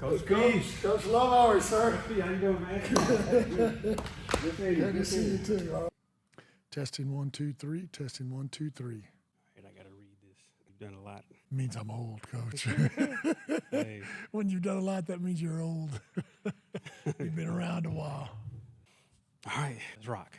Coach Pete. Coach Love Hour, sir. Pete, how you doing, man? Good to see you too. Testing 1, 2, 3. Testing 1, 2, 3. All right, I got to read this. You've done a lot. Means I'm old, Coach. Hey. When you've done a lot, that means you're old. You've been around a while. All right, let's rock.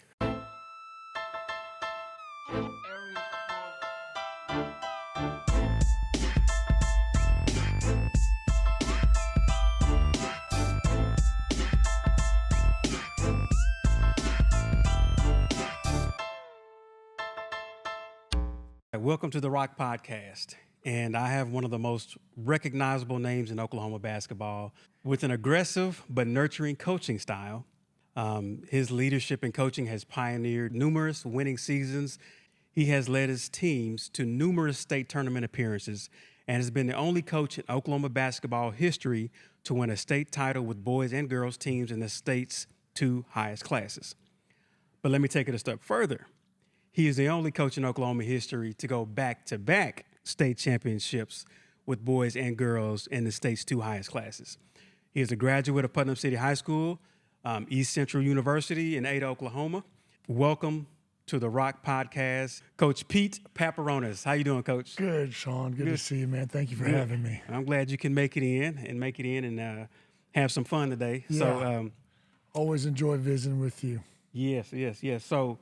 Welcome to the ROK Podcast, and I have one of the most recognizable names in Oklahoma basketball with an aggressive but nurturing coaching style. His leadership and coaching has pioneered numerous winning seasons. He has led his teams to numerous state tournament appearances and has been the only coach in Oklahoma basketball history to win a state title with boys and girls teams in the state's two highest classes. But let me take it a step further. He is the only coach in Oklahoma history to go back-to-back state championships with boys and girls in the state's two highest classes. He is a graduate of Putnam City High School, East Central University in Ada, Oklahoma. Welcome to the ROK Podcast, Coach Pete Papahronis. How you doing, Coach? Good, Sean. Good to see you, man. Thank you for having me. I'm glad you can make it in and have some fun today. Yeah. So, always enjoy visiting with you. Yes. So,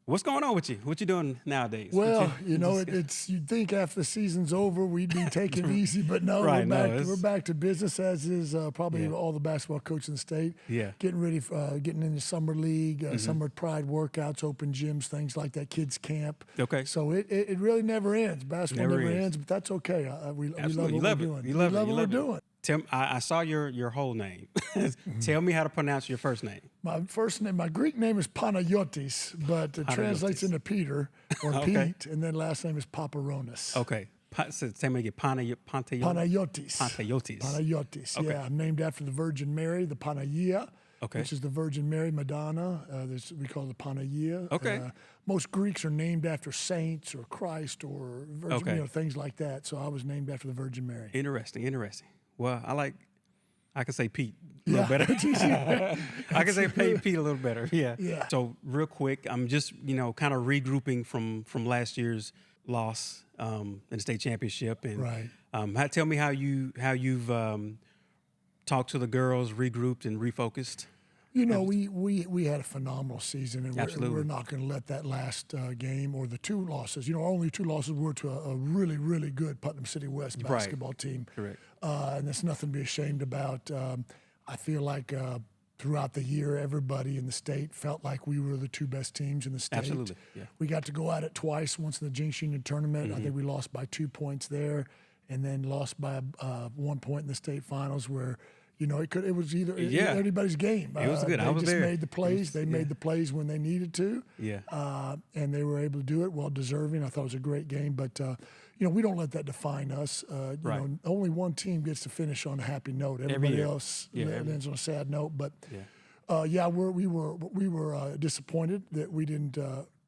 what's going on with you? What you doing nowadays? Well, it's you'd think after the season's over we'd be taking it easy, but no, Right, we're back to business as is probably all the basketball coaches in the state. Yeah. Getting ready, getting into summer league, summer pride workouts, open gyms, things like that, kids camp. Okay. So it really never ends. Basketball never ends, but that's okay. We love what we're doing. You love what it. we're doing. I saw your whole name. Tell me how to pronounce your first name. My first name, my Greek name is Panayotis, but it translates into Peter or Pete, and then last name is Papahronis. Okay. So tell me again. Panayotis. Panayotis. Okay. Yeah, I'm named after the Virgin Mary, the Panagia, Okay. which is the Virgin Mary Madonna. We call it the Panagia. Okay. Most Greeks are named after saints or Christ or Virgin, things like that. So I was named after the Virgin Mary. Interesting. Well, I can say Pete a little better. I can say Pete a little better. Yeah. So real quick, I'm just, kind of regrouping from last year's loss in the state championship. And Right. tell me how you've talked to the girls, regrouped and refocused. We had a phenomenal season, and Absolutely. we're not going to let that last game or the two losses. Only two losses were to a really, really good Putnam City West basketball team. Correct. And that's nothing to be ashamed about. I feel like throughout the year, everybody in the state felt like we were the two best teams in the state. Absolutely, yeah. We got to go at it twice, once in the Jinx Union tournament. I think we lost by 2 points there, and then lost by 1 point in the state finals where – it was either anybody's game. It was good. I was there. They just made the plays. They made the plays when they needed to. Yeah. And they were able to do it, well deserving. I thought it was a great game. But, we don't let that define us. Right. Only one team gets to finish on a happy note. Everybody else ends on a sad note. But, we were disappointed that we didn't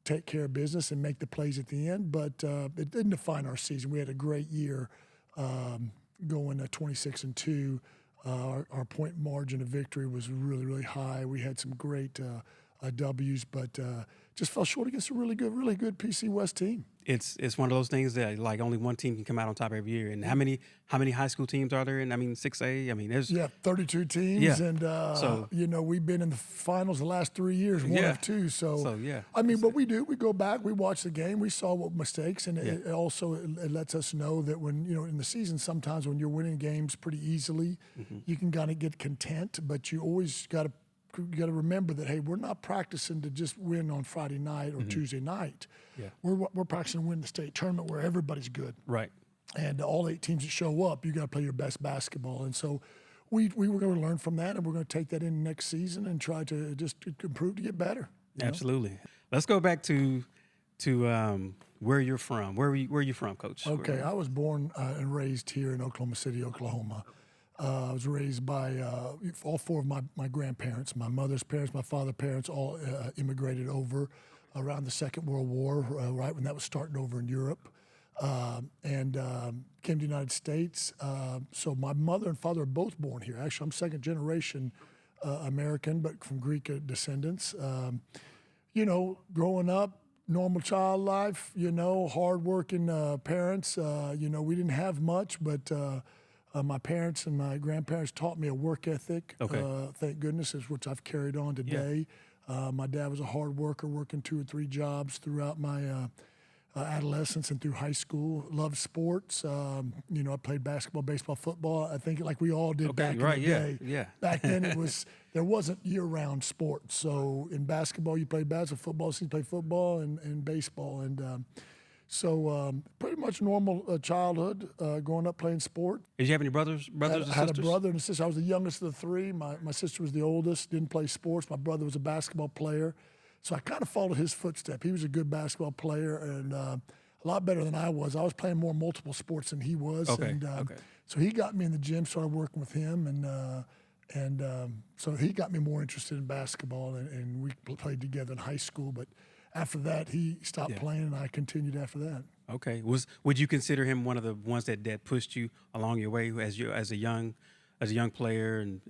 take care of business and make the plays at the end. But it didn't define our season. We had a great year going 26-2. Our point margin of victory was really, really high. We had some great W's, but just fell short against a really good PC West team. It's one of those things that like only one team can come out on top every year. And how many high school teams are there? 6A. There's 32 teams, and we've been in the finals the last 3 years, one of two. What we do, we go back, we watch the game, we saw what mistakes, and it also it lets us know that when in the season, sometimes when you're winning games pretty easily, you can kind of get content, but you always got to remember that, hey, we're not practicing to just win on Friday night or Tuesday night. Yeah. We're practicing to win the state tournament where everybody's good. Right. And all 8 teams that show up, you got to play your best basketball. And so we were going to learn from that, and we're going to take that in next season and try to just improve to get better. Absolutely. Let's go back to where you're from. Where are you from, Coach? Okay, I was born and raised here in Oklahoma City, Oklahoma. I was raised by all 4 of my grandparents. My mother's parents, my father's parents all immigrated over around the Second World War, right when that was starting over in Europe. and came to the United States. So my mother and father are both born here. Actually, I'm second generation American, but from Greek descendants. Growing up, normal child life, hardworking parents. We didn't have much, but my parents and my grandparents taught me a work ethic, thank goodness, which I've carried on today. My dad was a hard worker, working 2 or 3 jobs throughout my adolescence and through high school. Loved sports. I played basketball, baseball, football. I think like we all did back in the day. Yeah. Back then there wasn't year-round sports. So in basketball, you played basketball, football, so you played football and baseball. And so pretty much normal childhood, growing up playing sport. Did you have any brothers and sisters? I had a brother and a sister. I was the youngest of the 3. My sister was the oldest, didn't play sports. My brother was a basketball player. So I kind of followed his footsteps. He was a good basketball player and a lot better than I was. I was playing more multiple sports than he was. So he got me in the gym, started working with him, and so he got me more interested in basketball, and we played together in high school. But after that, he stopped playing, and I continued after that. Okay. Would you consider him one of the ones that pushed you along your way as a young player? And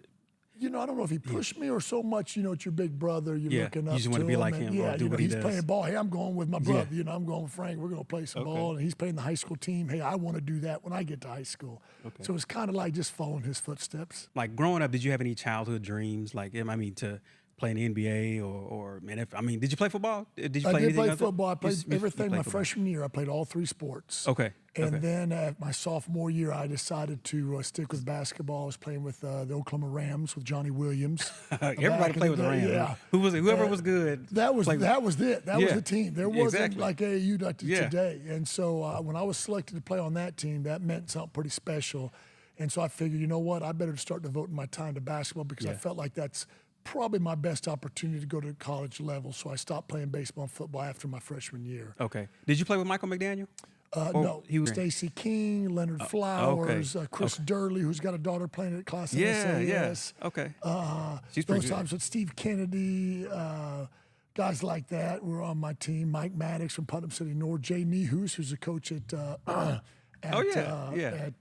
I don't know if he pushed me or so much, it's your big brother. You're looking up to him. You just want to be like him or do what he does. He's playing ball. Hey, I'm going with my brother. I'm going with Frank. We're going to play some ball. And he's playing the high school team. Hey, I want to do that when I get to high school. Okay. So it's kind of like just following his footsteps. Like growing up, did you have any childhood dreams? Like, to play in the NBA or did you play football? Did you play anything? I did play football. I played everything my freshman year. I played all 3 sports. Okay. And then at my sophomore year, I decided to stick with basketball. I was playing with the Oklahoma Rams with Johnny Williams. Everybody played with the Rams. Yeah. Who was it? Whoever was good. That was it. That was the team. There wasn't like AAU today. And so when I was selected to play on that team, that meant something pretty special. And so I figured, you know what? I better start devoting my time to basketball because I felt like that's probably my best opportunity to go to college level. So I stopped playing baseball and football after my freshman year. Okay. Did you play with Michael McDaniel? No, he was Stacey King, Leonard Flowers, Chris Durley, who's got a daughter playing at Class SAS. Okay. Those times with Steve Kennedy, guys like that were on my team. Mike Maddox from Putnam City North, Jay Nehus, who's a coach at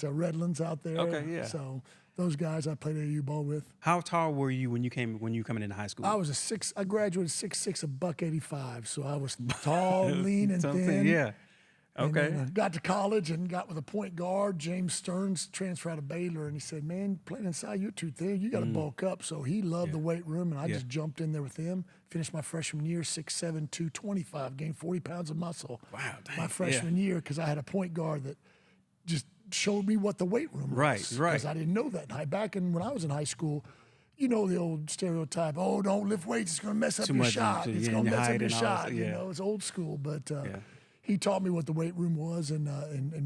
Redlands out there. Okay, yeah. So those guys I played AAU ball with. How tall were you when you coming into high school? I was I graduated 6'6", $185, so I was tall, lean, and thin. Yeah. Okay. And got to college and got with a point guard. James Stearns transferred out of Baylor, and he said, "Man, playing inside, you're too thin. You got to bulk up." So he loved the weight room, and I just jumped in there with him. Finished my freshman year, 6'7", 225, gained 40 pounds of muscle. Wow, dang. My freshman year, because I had a point guard that just showed me what the weight room was. Right. Because I didn't know that. When I was in high school, the old stereotype, don't lift weights, it's going to mess up your shot. It's going to mess up your shot. It's old school, but he taught me what the weight room was and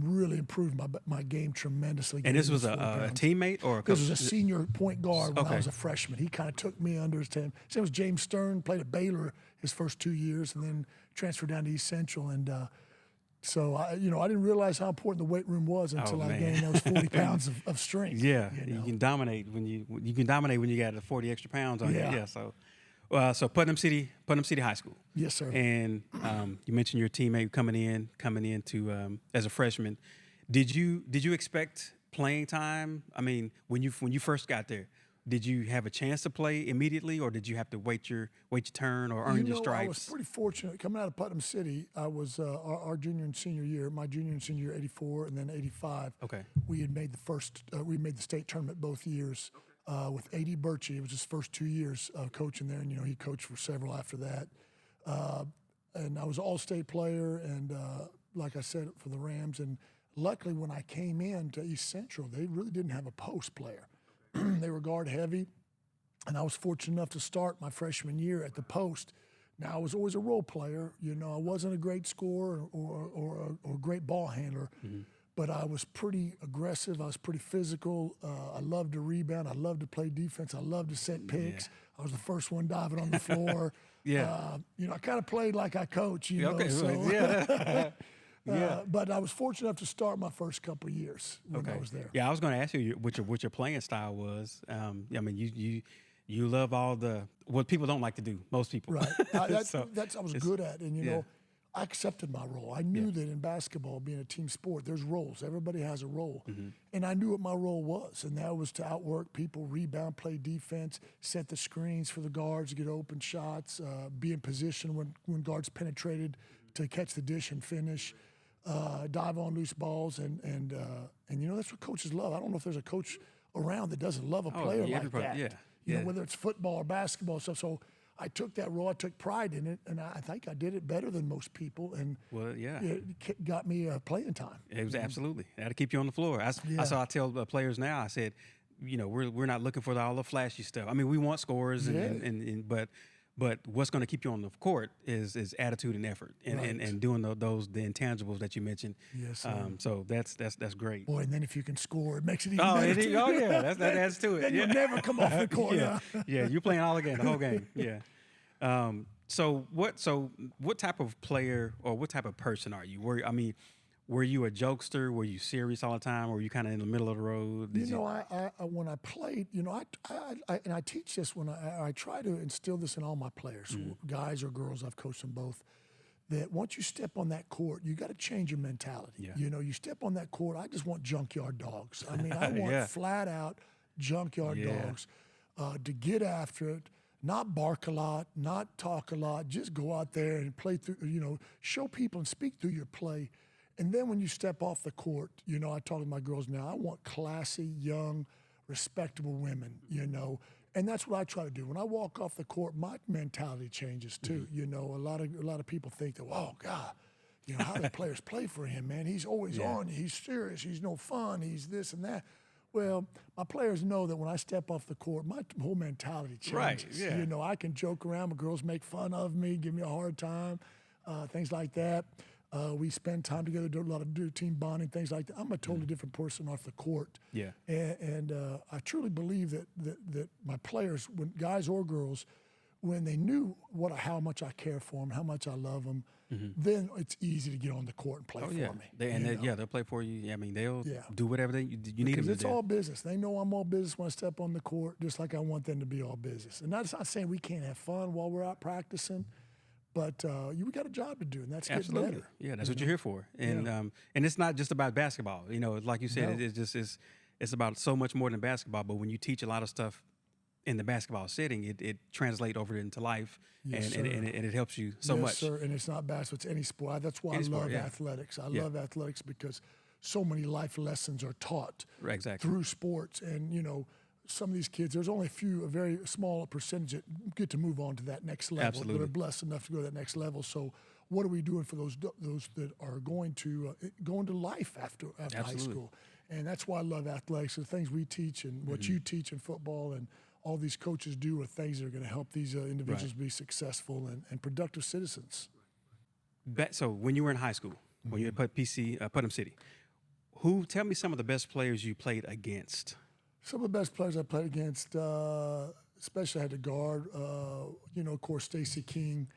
really improved my game tremendously. And this was a teammate or a coach? This was a senior point guard when I was a freshman. He kind of took me under his team. His name was James Stern, played at Baylor his first 2 years and then transferred down to East Central. And so, I didn't realize how important the weight room was until I gained those 40 pounds of strength. Yeah, you can dominate when you got the 40 extra pounds on you. Yeah, so Putnam City High School. Yes, sir. And you mentioned your teammate coming in to as a freshman. Did you expect playing time? I mean, when you first got there, did you have a chance to play immediately, or did you have to wait your turn or earn your stripes? I was pretty fortunate coming out of Putnam City. I was our junior and senior year. My junior and senior year, 84, and then 85. Okay. We had made we made the state tournament both years. With A.D. Birchie. It was his first 2 years coaching there, and he coached for several after that. And I was an all-state player, and like I said, for the Rams. And luckily, when I came in to East Central, they really didn't have a post player. They were guard heavy, and I was fortunate enough to start my freshman year at the post. Now, I was always a role player. I wasn't a great scorer or a great ball handler. Mm-hmm. But I was pretty aggressive. I was pretty physical. I loved to rebound. I loved to play defense. I loved to set picks. Yeah. I was the first one diving on the floor. I kind of played like I coach. But I was fortunate enough to start my first couple of years when I was there. Yeah, I was going to ask you what your playing style was. You love all what people don't like to do. Most people. Right. I was good at, and I accepted my role. I knew that in basketball, being a team sport, there's roles. Everybody has a role. And I knew what my role was, and that was to outwork people, rebound, play defense, set the screens for the guards, get open shots, be in position when guards penetrated to catch the dish and finish, dive on loose balls, and that's what coaches love. I don't know if there's a coach around that doesn't love a player like that. You know, whether it's football or basketball stuff. So I took that role. I took pride in it, and I think I did it better than most people. And it got me playing time. It was absolutely. I had to keep you on the floor. I tell players now. I said, we're not looking for all the flashy stuff. I mean, we want scores, but what's going to keep you on the court is attitude and effort, and doing the intangibles that you mentioned. Yes. So that's great. Boy, and then if you can score, it makes it even better. That adds to it. Then you'll never come off the court. You're playing all again, the whole game. Yeah. So what type of player or what type of person are you? Were you a jokester? Were you serious all the time? Or were you kind of in the middle of the road? I when I played, I teach this when I try to instill this in all my players, guys or girls. I've coached them both. That once you step on that court, you got to change your mentality. Yeah. You step on that court. I just want junkyard dogs. I mean, I want flat out junkyard dogs to get after it. Not bark a lot, not talk a lot. Just go out there and play through. Show people and speak through your play. And then when you step off the court, I talk to my girls now, I want classy, young, respectable women, and that's what I try to do. When I walk off the court, my mentality changes too. A lot of people think that, oh God, how do players play for him, man? He's always on, he's serious, he's no fun, he's this and that. Well, my players know that when I step off the court, my whole mentality changes. Right, yeah. I can joke around, my girls make fun of me, give me a hard time, things like that. We spend time together, do a lot of team bonding, things like that. I'm a totally different person off the court. Yeah. And I truly believe that my players, when guys or girls, when they knew how much I care for them, how much I love them, then it's easy to get on the court and play for me. They'll play for you. I mean, they'll do whatever you need them to do. Because it's all business. They know I'm all business when I step on the court, just like I want them to be all business. And that's not saying we can't have fun while we're out practicing. But we got a job to do, and that's getting better. Yeah, that's what you're here for. And and it's not just about basketball. Like you said, it's about so much more than basketball. But when you teach a lot of stuff in the basketball setting, it translates over into life, and it helps you so much. Yes, sir. And it's not basketball; it's any sport. That's why I love athletics. I love athletics because so many life lessons are taught through sports, and some of these kids, there's only a very small percentage that get to move on to that next level. That are blessed enough to go to that next level. So what are we doing for those that are going to go into life after high school? And that's why I love athletics. The things we teach and what you teach in football and all these coaches do are things that are going to help these individuals be successful and productive citizens. So when you were in high school, when you were at Putnam City, tell me some of the best players you played against? Some of the best players I played against, especially I had to guard, of course, Stacey King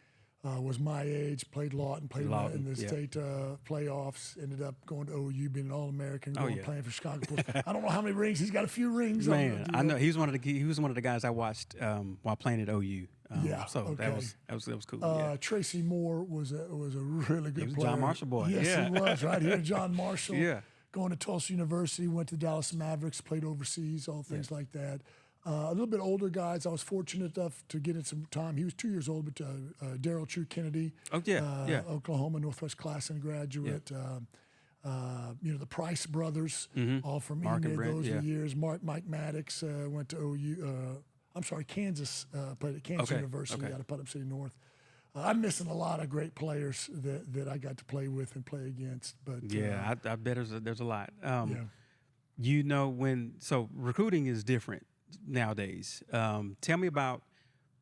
was my age, played Lawton, played in the state playoffs, ended up going to OU, being an All-American, playing for Chicago Bulls. I don't know how many rings. He's got a few rings. Man, I know. He was one of the guys I watched while playing at OU. That was cool. Tracy Moore was a really good player. He was a John Marshall boy. Yes, he was, right here, John Marshall. Going to Tulsa University, went to Dallas Mavericks, played overseas, all things like that. A little bit older guys, I was fortunate enough to get in some time. He was 2 years old, but Daryl True Kennedy, Oklahoma Northwest Classen graduate. The Price brothers, all from Enid, those years. Mike Maddox went to OU. Kansas, played at Kansas University out of Putnam City North. I'm missing a lot of great players that I got to play with and play against. But I bet there's a lot. So recruiting is different nowadays. Tell me about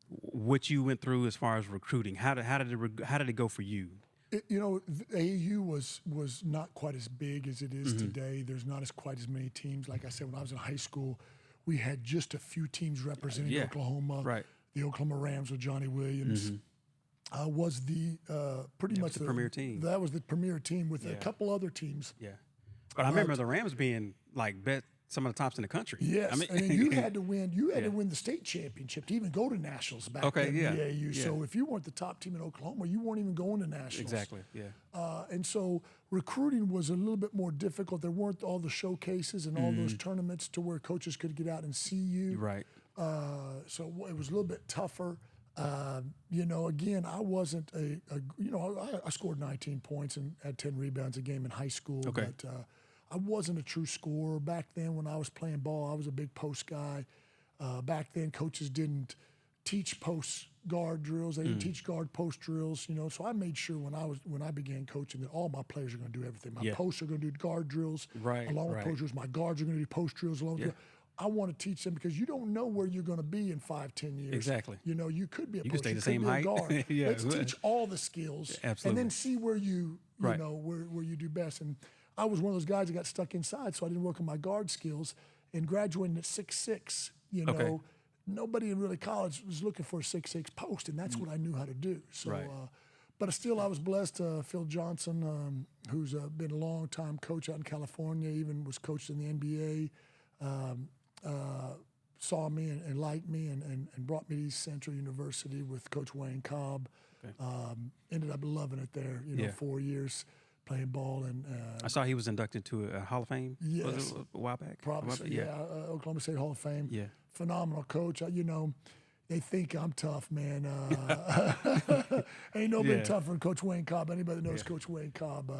what you went through as far as recruiting. How did it go for you? AAU was not quite as big as it is today. There's not quite as many teams. Like I said, when I was in high school, we had just a few teams representing Oklahoma. Right. The Oklahoma Rams with Johnny Williams. Was the pretty much the premier team. That was the premier team with a couple other teams. Yeah, but I remember the Rams being like some of the tops in the country. Yes, and then you had to win. You had to win the state championship to even go to nationals back then. AAU. So if you weren't the top team in Oklahoma, you weren't even going to nationals. Exactly. Yeah. And so recruiting was a little bit more difficult. There weren't all the showcases and all those tournaments to where coaches could get out and see you. Right. So it was a little bit tougher. Again, I wasn't I scored 19 points and had 10 rebounds a game in high school. Okay. But I wasn't a true scorer. Back then when I was playing ball, I was a big post guy. Back then, coaches didn't teach post guard drills. They didn't teach guard post drills, So I made sure when I began coaching that all my players are going to do everything. My posts are going to do guard drills along with post drills. My guards are going to do post drills along with I want to teach them because you don't know where you're going to be in 5-10 years. Exactly. You could be a post, could stay the same height. Guard. Let's teach all the skills and then see where you where you do best. And I was one of those guys that got stuck inside, so I didn't work on my guard skills. And graduating at 6'6", nobody in really college was looking for a 6'6" post, and that's what I knew how to do. So, but still, I was blessed. Phil Johnson, who's been a long-time coach out in California, even was coached in the NBA, saw me and liked me and brought me to East Central University with Coach Wayne Cobb. Okay. Ended up loving it there, 4 years. Playing ball, and I saw he was inducted to a Hall of Fame. Yes, a while back. Probably, Oklahoma State Hall of Fame. Yeah, phenomenal coach. They think I'm tough, man. Ain't nobody tougher than Coach Wayne Cobb. Anybody that knows Coach Wayne Cobb,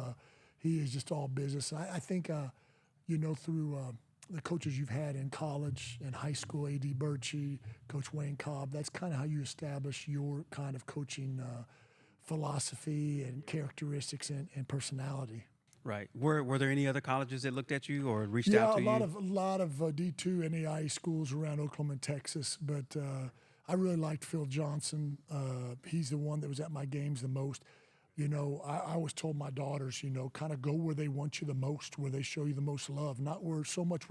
he is just all business. And I think, through the coaches you've had in college and high school, A.D. Birchie, Coach Wayne Cobb, that's kind of how you establish your kind of coaching philosophy and characteristics and personality. Right. Were there any other colleges that looked at you or reached out to you? Yeah, a lot of D2 NAIA schools around Oklahoma and Texas, but I really liked Phil Johnson. He's the one that was at my games the most. I always told my daughters, kind of go where they want you the most, where they show you the most love, not where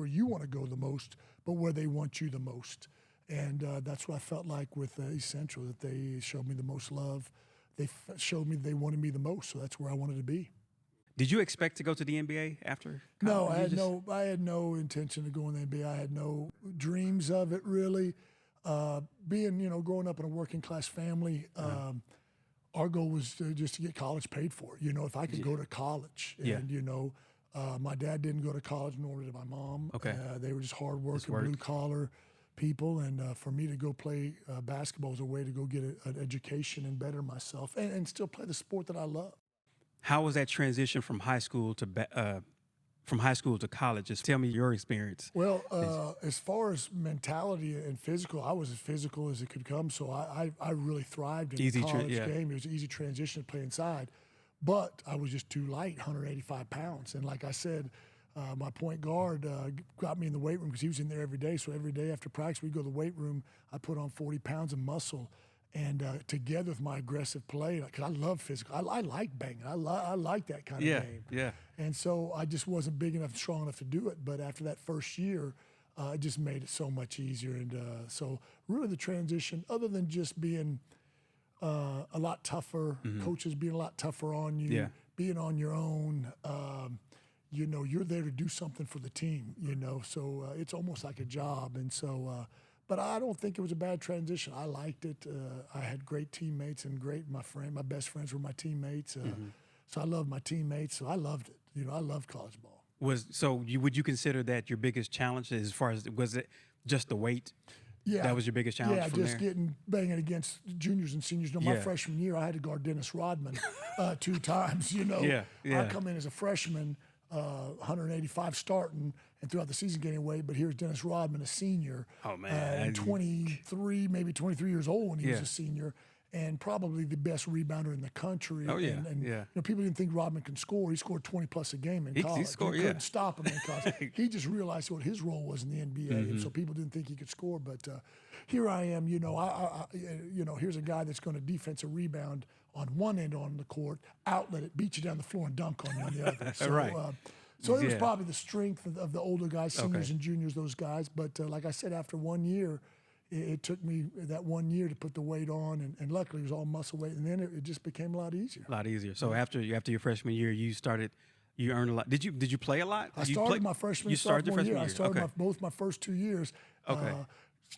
you want to go the most, but where they want you the most. And that's what I felt like with East Central, that they showed me the most love. They showed me they wanted me the most, so that's where I wanted to be. Did you expect to go to the NBA after No, college? I had no intention of going to the NBA. I had no dreams of it, really. Growing up in a working class family, our goal was just to get college paid for. If I could go to college. And, my dad didn't go to college, nor did my mom. Okay. They were just hard-working, blue-collar people, and for me to go play basketball was a way to go get an education and better myself and still play the sport that I love. How was that transition from high school to college? Just tell me your experience. Well, as far as mentality and physical, I was as physical as it could come, so I really thrived in the college game. It was an easy transition to play inside, but I was just too light, 185 pounds, and like I said, my point guard got me in the weight room because he was in there every day. So every day after practice, we'd go to the weight room. I put on 40 pounds of muscle, and together with my aggressive play, because I love physical. I like banging. I like that kind of game. Yeah. And so I just wasn't big enough, strong enough to do it. But after that first year, it just made it so much easier. And so really the transition, other than just being a lot tougher, coaches being a lot tougher on you, being on your own, you're there to do something for the team, so it's almost like a job. And so, but I don't think it was a bad transition. I liked it. I had great teammates and my best friends were my teammates. So I loved my teammates. So I loved it. I loved college ball. Would you consider that your biggest challenge as far as, was it just the weight? Yeah. That was your biggest challenge from just there? banging against juniors and seniors. My freshman year, I had to guard Dennis Rodman 2 times, I come in as a freshman, 185 starting, and throughout the season getting weight. But here's Dennis Rodman, a senior. Oh, man. And 23 years old when he was a senior, and probably the best rebounder in the country. Oh, yeah. And people didn't think Rodman can score. He scored 20-plus a game in college. He scored, couldn't stop him in college. He just realized what his role was in the NBA, and so people didn't think he could score. But here I am, here's a guy that's going to defensive rebound on one end on the court, outlet it, beat you down the floor, and dunk on you on the other. So, right. So it was probably the strength of the older guys, seniors and juniors, those guys. But like I said, after 1 year, it took me that 1 year to put the weight on, and luckily it was all muscle weight, and then it just became a lot easier. A lot easier. So after your freshman year, you started You earned a lot. Did you play a lot? I started my freshman and sophomore year. I started both my first 2 years. Okay.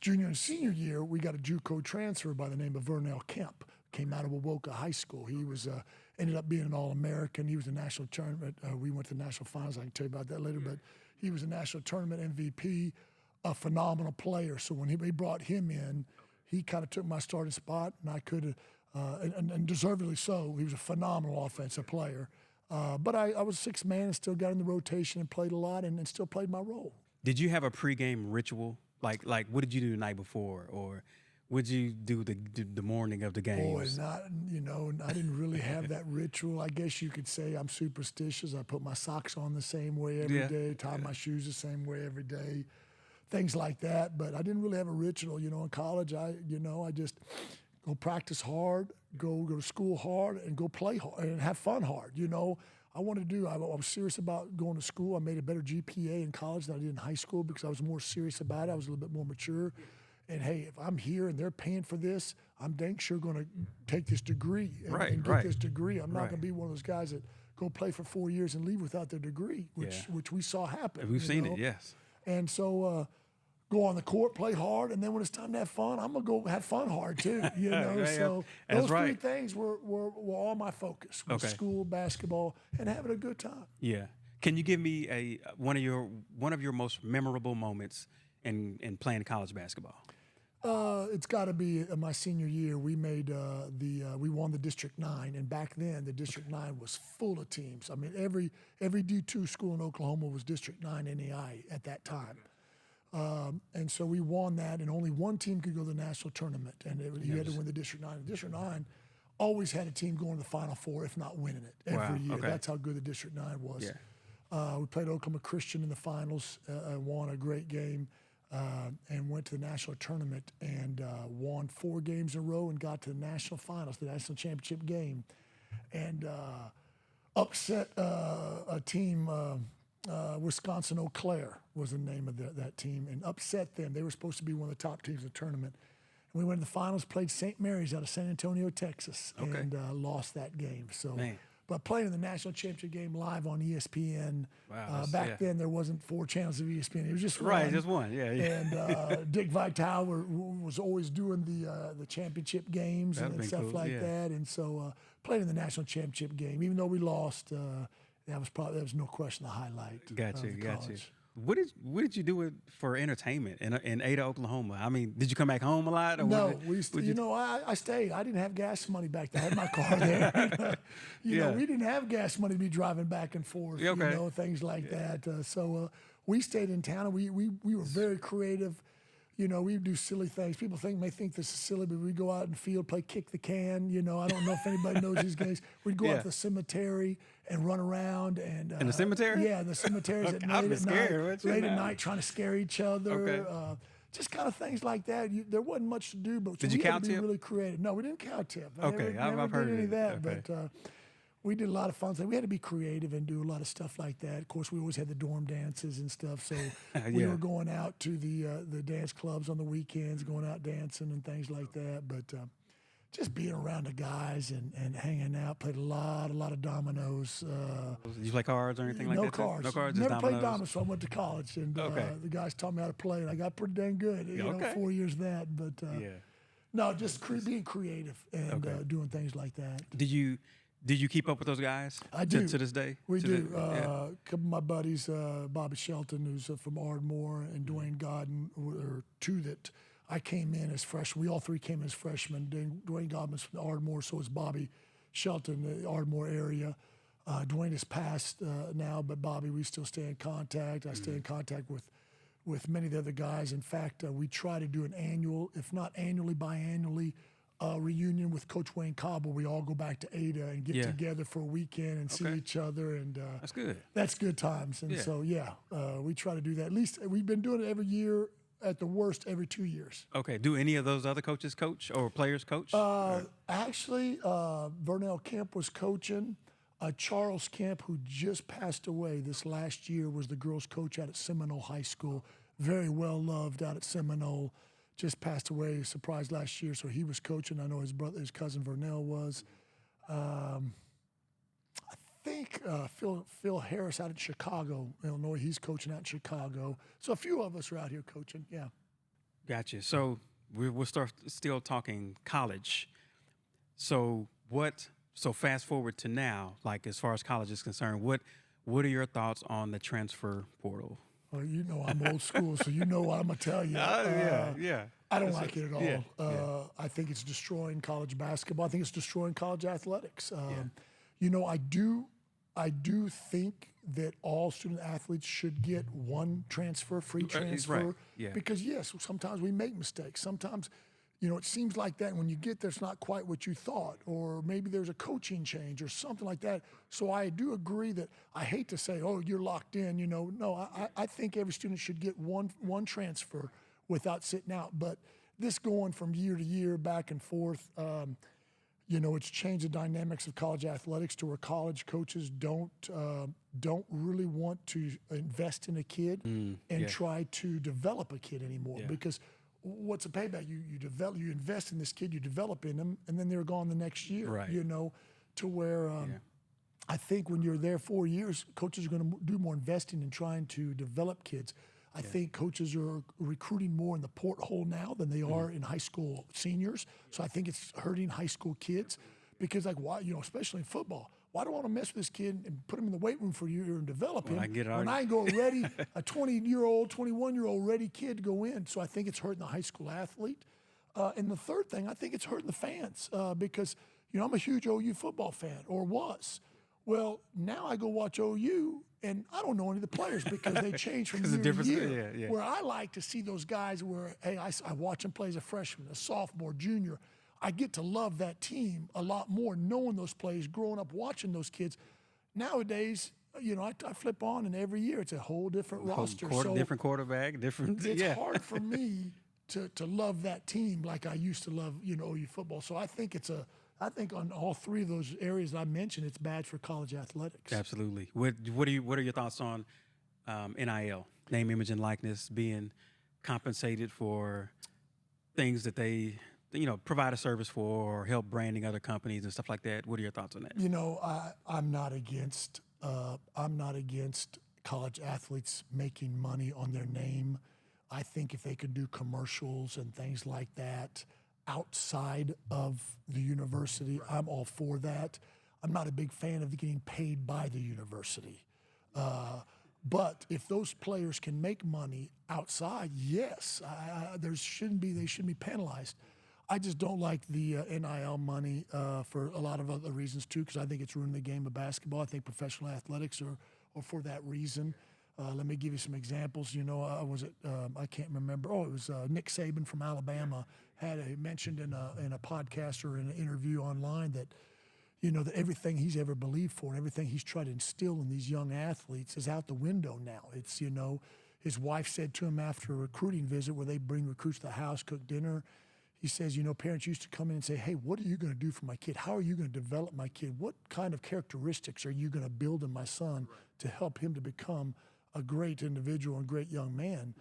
Junior and senior year, we got a JUCO transfer by the name of Vernell Kemp. Came out of ROK High School. He was ended up being an All-American. He was a national tournament. We went to the national finals. I can tell you about that later. But he was a national tournament MVP, a phenomenal player. So when we brought him in, he kind of took my starting spot, and I could and deservedly so. He was a phenomenal offensive player. But I was sixth man and still got in the rotation and played a lot and still played my role. Did you have a pregame ritual? Like what did you do the night before, or would you do the morning of the games? Boy, I didn't really have that ritual. I guess you could say I'm superstitious. I put my socks on the same way every day, tie my shoes the same way every day, things like that. But I didn't really have a ritual. In college, I just go practice hard, go to school hard, and go play hard and have fun hard. I wanted to I was serious about going to school. I made a better GPA in college than I did in high school because I was more serious about it. I was a little bit more mature. And hey, if I'm here and they're paying for this, I'm dang sure going to take this degree and get this degree. I'm not going to be one of those guys that go play for 4 years and leave without their degree, which we saw happen. We've seen it, yes. And so go on the court, play hard, and then when it's time to have fun, I'm going to go have fun hard too. So those three things were all my focus: school, basketball, and having a good time. Yeah. Can you give me one of your most memorable moments in playing college basketball? It's got to be my senior year. We made we won the District 9, and back then the District 9 was full of teams. I mean, every D2 school in Oklahoma was District 9 NAI at that time. And so we won that, and only one team could go to the national tournament, and you had to win the District 9. The District 9 always had a team going to the Final Four, if not winning it, every year. Okay. That's how good the District 9 was. Yeah. We played Oklahoma Christian in the finals, won a great game, and went to the national tournament and won 4 games in a row and got to the national finals, the national championship game, and upset a team. Wisconsin Eau Claire was the name of that team, and upset them. They were supposed to be one of the top teams in the tournament. And we went to the finals, played St. Mary's out of San Antonio, Texas, and lost that game. So, but playing in the national championship game live on ESPN, back then there wasn't 4 channels of ESPN. It was just one. Just one, yeah. And Dick Vitale was always doing the championship games and stuff like that. And so playing in the national championship game, even though we lost, that was no question the highlight. Gotcha. What did you do for entertainment in Ada, Oklahoma? I mean, did you come back home a lot? Or no, I stayed. I didn't have gas money back then. I had my car there. We didn't have gas money to be driving back and forth. Things like that. So we stayed in town, and we were very creative. We do silly things. People may think this is silly, but we go out in the field, play kick the can. I don't know if anybody knows these games. We'd go out to the cemetery and run around. And in the cemetery? Yeah, the cemeteries at late at night, trying to scare each other. Just kind of things like that. There wasn't much to do, but did you count tip? Really creative. No, we didn't count tip. I've heard any of that. But we did a lot of fun things. We had to be creative and do a lot of stuff like that. Of course, we always had the dorm dances and stuff. So we were going out to the dance clubs on the weekends, going out dancing and things like that. But just being around the guys and hanging out, played a lot of dominoes. Did you play cards or anything like that? No cards. No cards, Never just played dominoes, so I went to college. And the guys taught me how to play, and I got pretty dang good. 4 years of that. But no, just being creative and doing things like that. Did you keep up with those guys? I do. To this day? We do. A couple of my buddies, Bobby Shelton, who's from Ardmore, and Dwayne Godden, were 2 that I came in as freshmen. We all 3 came in as freshmen. Dwayne Godden's from Ardmore, so is Bobby Shelton, the Ardmore area. Dwayne has passed now, but Bobby, we still stay in contact. I stay in contact with many of the other guys. In fact, we try to do an annual, if not annually, biannually, reunion with Coach Wayne Cobble. We all go back to Ada and get together for a weekend and see each other, and that's good. That's good times. And so we try to do that. At least we've been doing it every year. At the worst, every 2 years. Okay. Do any of those other coaches coach or players coach? Actually, Vernell Kemp was coaching. Charles Kemp, who just passed away this last year, was the girls' coach out at Seminole High School. Very well loved out at Seminole. Just passed away, surprised last year, so he was coaching. I know his cousin Vernell was. I think Phil Harris out in Chicago, Illinois. He's coaching out in Chicago. So a few of us are out here coaching. Yeah. Gotcha. So we'll start still talking college. So fast forward to now, like as far as college is concerned, what are your thoughts on the transfer portal? Well, you know I'm old school, so you know what I'm gonna tell you. Yeah. I don't like it at all. Yeah. I think it's destroying college basketball. I think it's destroying college athletics. You know, I do think that all student athletes should get one free transfer. Right. Yeah. Because yes, sometimes we make mistakes. Sometimes, you know, it seems like that when you get there, it's not quite what you thought, or maybe there's a coaching change or something like that. So I do agree that I hate to say, oh, you're locked in. You know, no, I think every student should get one transfer without sitting out. But this going from year to year, back and forth, you know, it's changed the dynamics of college athletics to where college coaches don't really want to invest in a kid and try to develop a kid anymore. Because what's the payback? You invest in this kid, you develop in them, and then they're gone the next year. Right. You know, to where I think when you're there 4 years, coaches are going to do more investing in trying to develop kids. I think coaches are recruiting more in the porthole now than they are in high school seniors. So I think it's hurting high school kids because, like, why, you know, especially in football, why do I want to mess with this kid and put him in the weight room for a year and develop him when I go ready, a 20-year-old, 21-year-old ready kid to go in? So I think it's hurting the high school athlete. And the third thing, I think it's hurting the fans because, you know, I'm a huge OU football fan, or was. Well, now I go watch OU, and I don't know any of the players because they change from year to year. Where I like to see those guys where, hey, I watch them play as a freshman, a sophomore, junior. I get to love that team a lot more, knowing those plays, growing up watching those kids. Nowadays, you know, I flip on, and every year it's a whole different roster. Different quarterback, different. It's hard for me to love that team like I used to love, you know, OU football. So I think I think on all three of those areas I mentioned, it's bad for college athletics. Absolutely. What are your thoughts on NIL, name, image, and likeness, being compensated for things that they, you know, provide a service for or help branding other companies and stuff like that? What are your thoughts on that? You know, I'm not against college athletes making money on their name. I think if they could do commercials and things like that outside of the university, I'm all for that. I'm not a big fan of getting paid by the university. But if those players can make money outside, yes, they shouldn't be penalized. I just don't like the NIL money for a lot of other reasons too, because I think it's ruined the game of basketball. I think professional athletics are for that reason. Let me give you some examples. You know, I can't remember. Oh, it was Nick Saban from Alabama mentioned in a podcast or in an interview online that, you know, that everything he's ever believed for and everything he's tried to instill in these young athletes is out the window now. It's, you know, his wife said to him after a recruiting visit where they bring recruits to the house, cook dinner, he says, you know, parents used to come in and say, hey, what are you going to do for my kid? How are you going to develop my kid? What kind of characteristics are you going to build in my son to help him to become a great individual and great young man?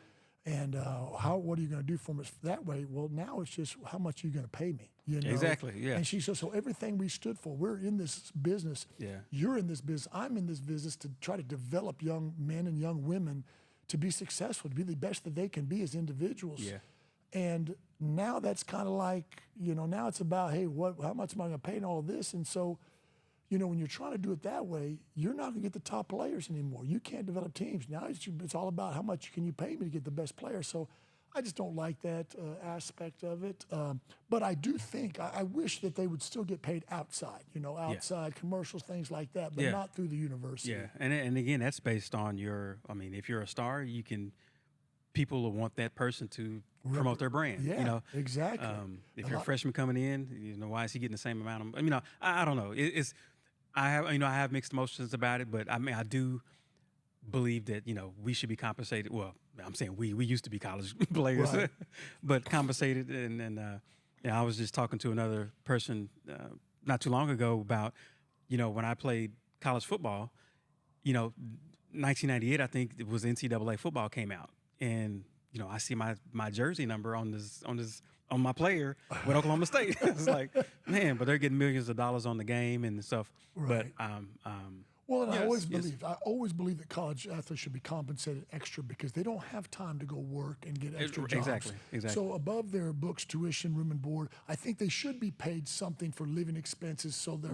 And what are you going to do for him that way? Well, now it's just how much are you going to pay me? You know? Exactly, yeah. And she says, so everything we stood for, we're in this business. Yeah. You're in this business. I'm in this business to try to develop young men and young women to be successful, to be the best that they can be as individuals. Yeah. And now that's kind of like, you know, now it's about, hey, how much am I going to pay and all this? And so, you know, when you're trying to do it that way, you're not going to get the top players anymore. You can't develop teams. Now it's all about how much can you pay me to get the best players. So I just don't like that aspect of it. But I do think, I wish that they would still get paid outside, you know, commercials, things like that, but not through the university. Yeah, and again, that's based on if you're a star, people will want that person to promote their brand. Yeah, you know, exactly. If you're a freshman coming in, you know, why is he getting the same amount of? I don't know. I have mixed emotions about it, but I do believe that, you know, we should be compensated. Well, I'm saying we used to be college players, right. But compensated. And I was just talking to another person not too long ago about, you know, when I played college football, you know, 1998, I think it was NCAA football came out. And, you know, I see my jersey number on my player with Oklahoma State. It's like, man, but they're getting millions of dollars on the game and stuff. Right. But Well, and I always believe that college athletes should be compensated extra because they don't have time to go work and get extra jobs. Exactly. So above their books, tuition, room and board, I think they should be paid something for living expenses. So that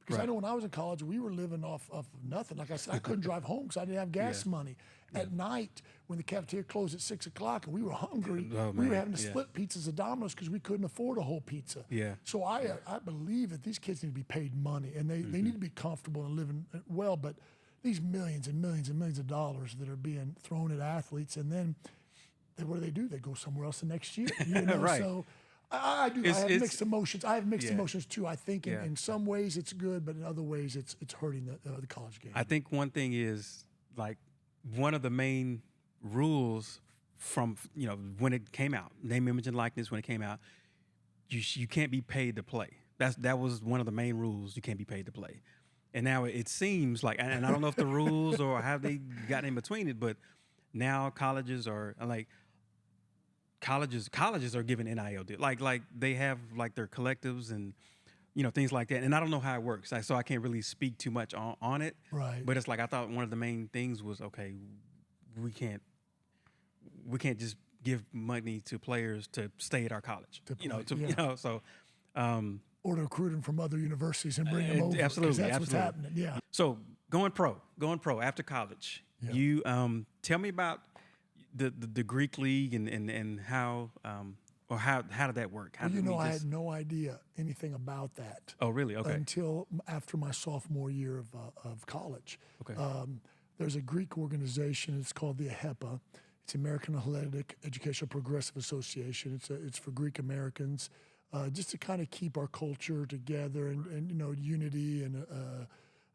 because I know when I was in college, we were living off of nothing. Like I said, I couldn't drive home because I didn't have gas money. At night, when the cafeteria closed at 6 o'clock and we were hungry, we were having to split pizzas at Domino's because we couldn't afford a whole pizza. Yeah. So I believe that these kids need to be paid money and they need to be comfortable and living well. But these millions and millions and millions of dollars that are being thrown at athletes, and then what do? They go somewhere else the next year. Right. So I have mixed emotions. I have mixed emotions too. I think in some ways it's good, but in other ways it's hurting the college game. I think one thing is like one of the main rules from when it came out, name, image, and likeness. When it came out, you can't be paid to play. That was one of the main rules. You can't be paid to play. And now it seems like, and I don't know if the rules or how they got in between it, but now colleges are giving NIL deals. Like they have like their collectives and things like that. And I don't know how it works, so I can't really speak too much on it. Right. But it's like I thought one of the main things was, okay, we can't just give money to players to stay at our college. So. Or to recruit them from other universities and bring them over. Absolutely, that's what's happening. Yeah. So going pro after college. Yeah. You tell me about the Greek league and how how did that work? I had no idea anything about that. Oh, really? Okay. Until after my sophomore year of college. Okay. There's a Greek organization. It's called the AHEPA. It's American Hellenic Educational Progressive Association. It's for Greek Americans. Just to kind of keep our culture together and unity and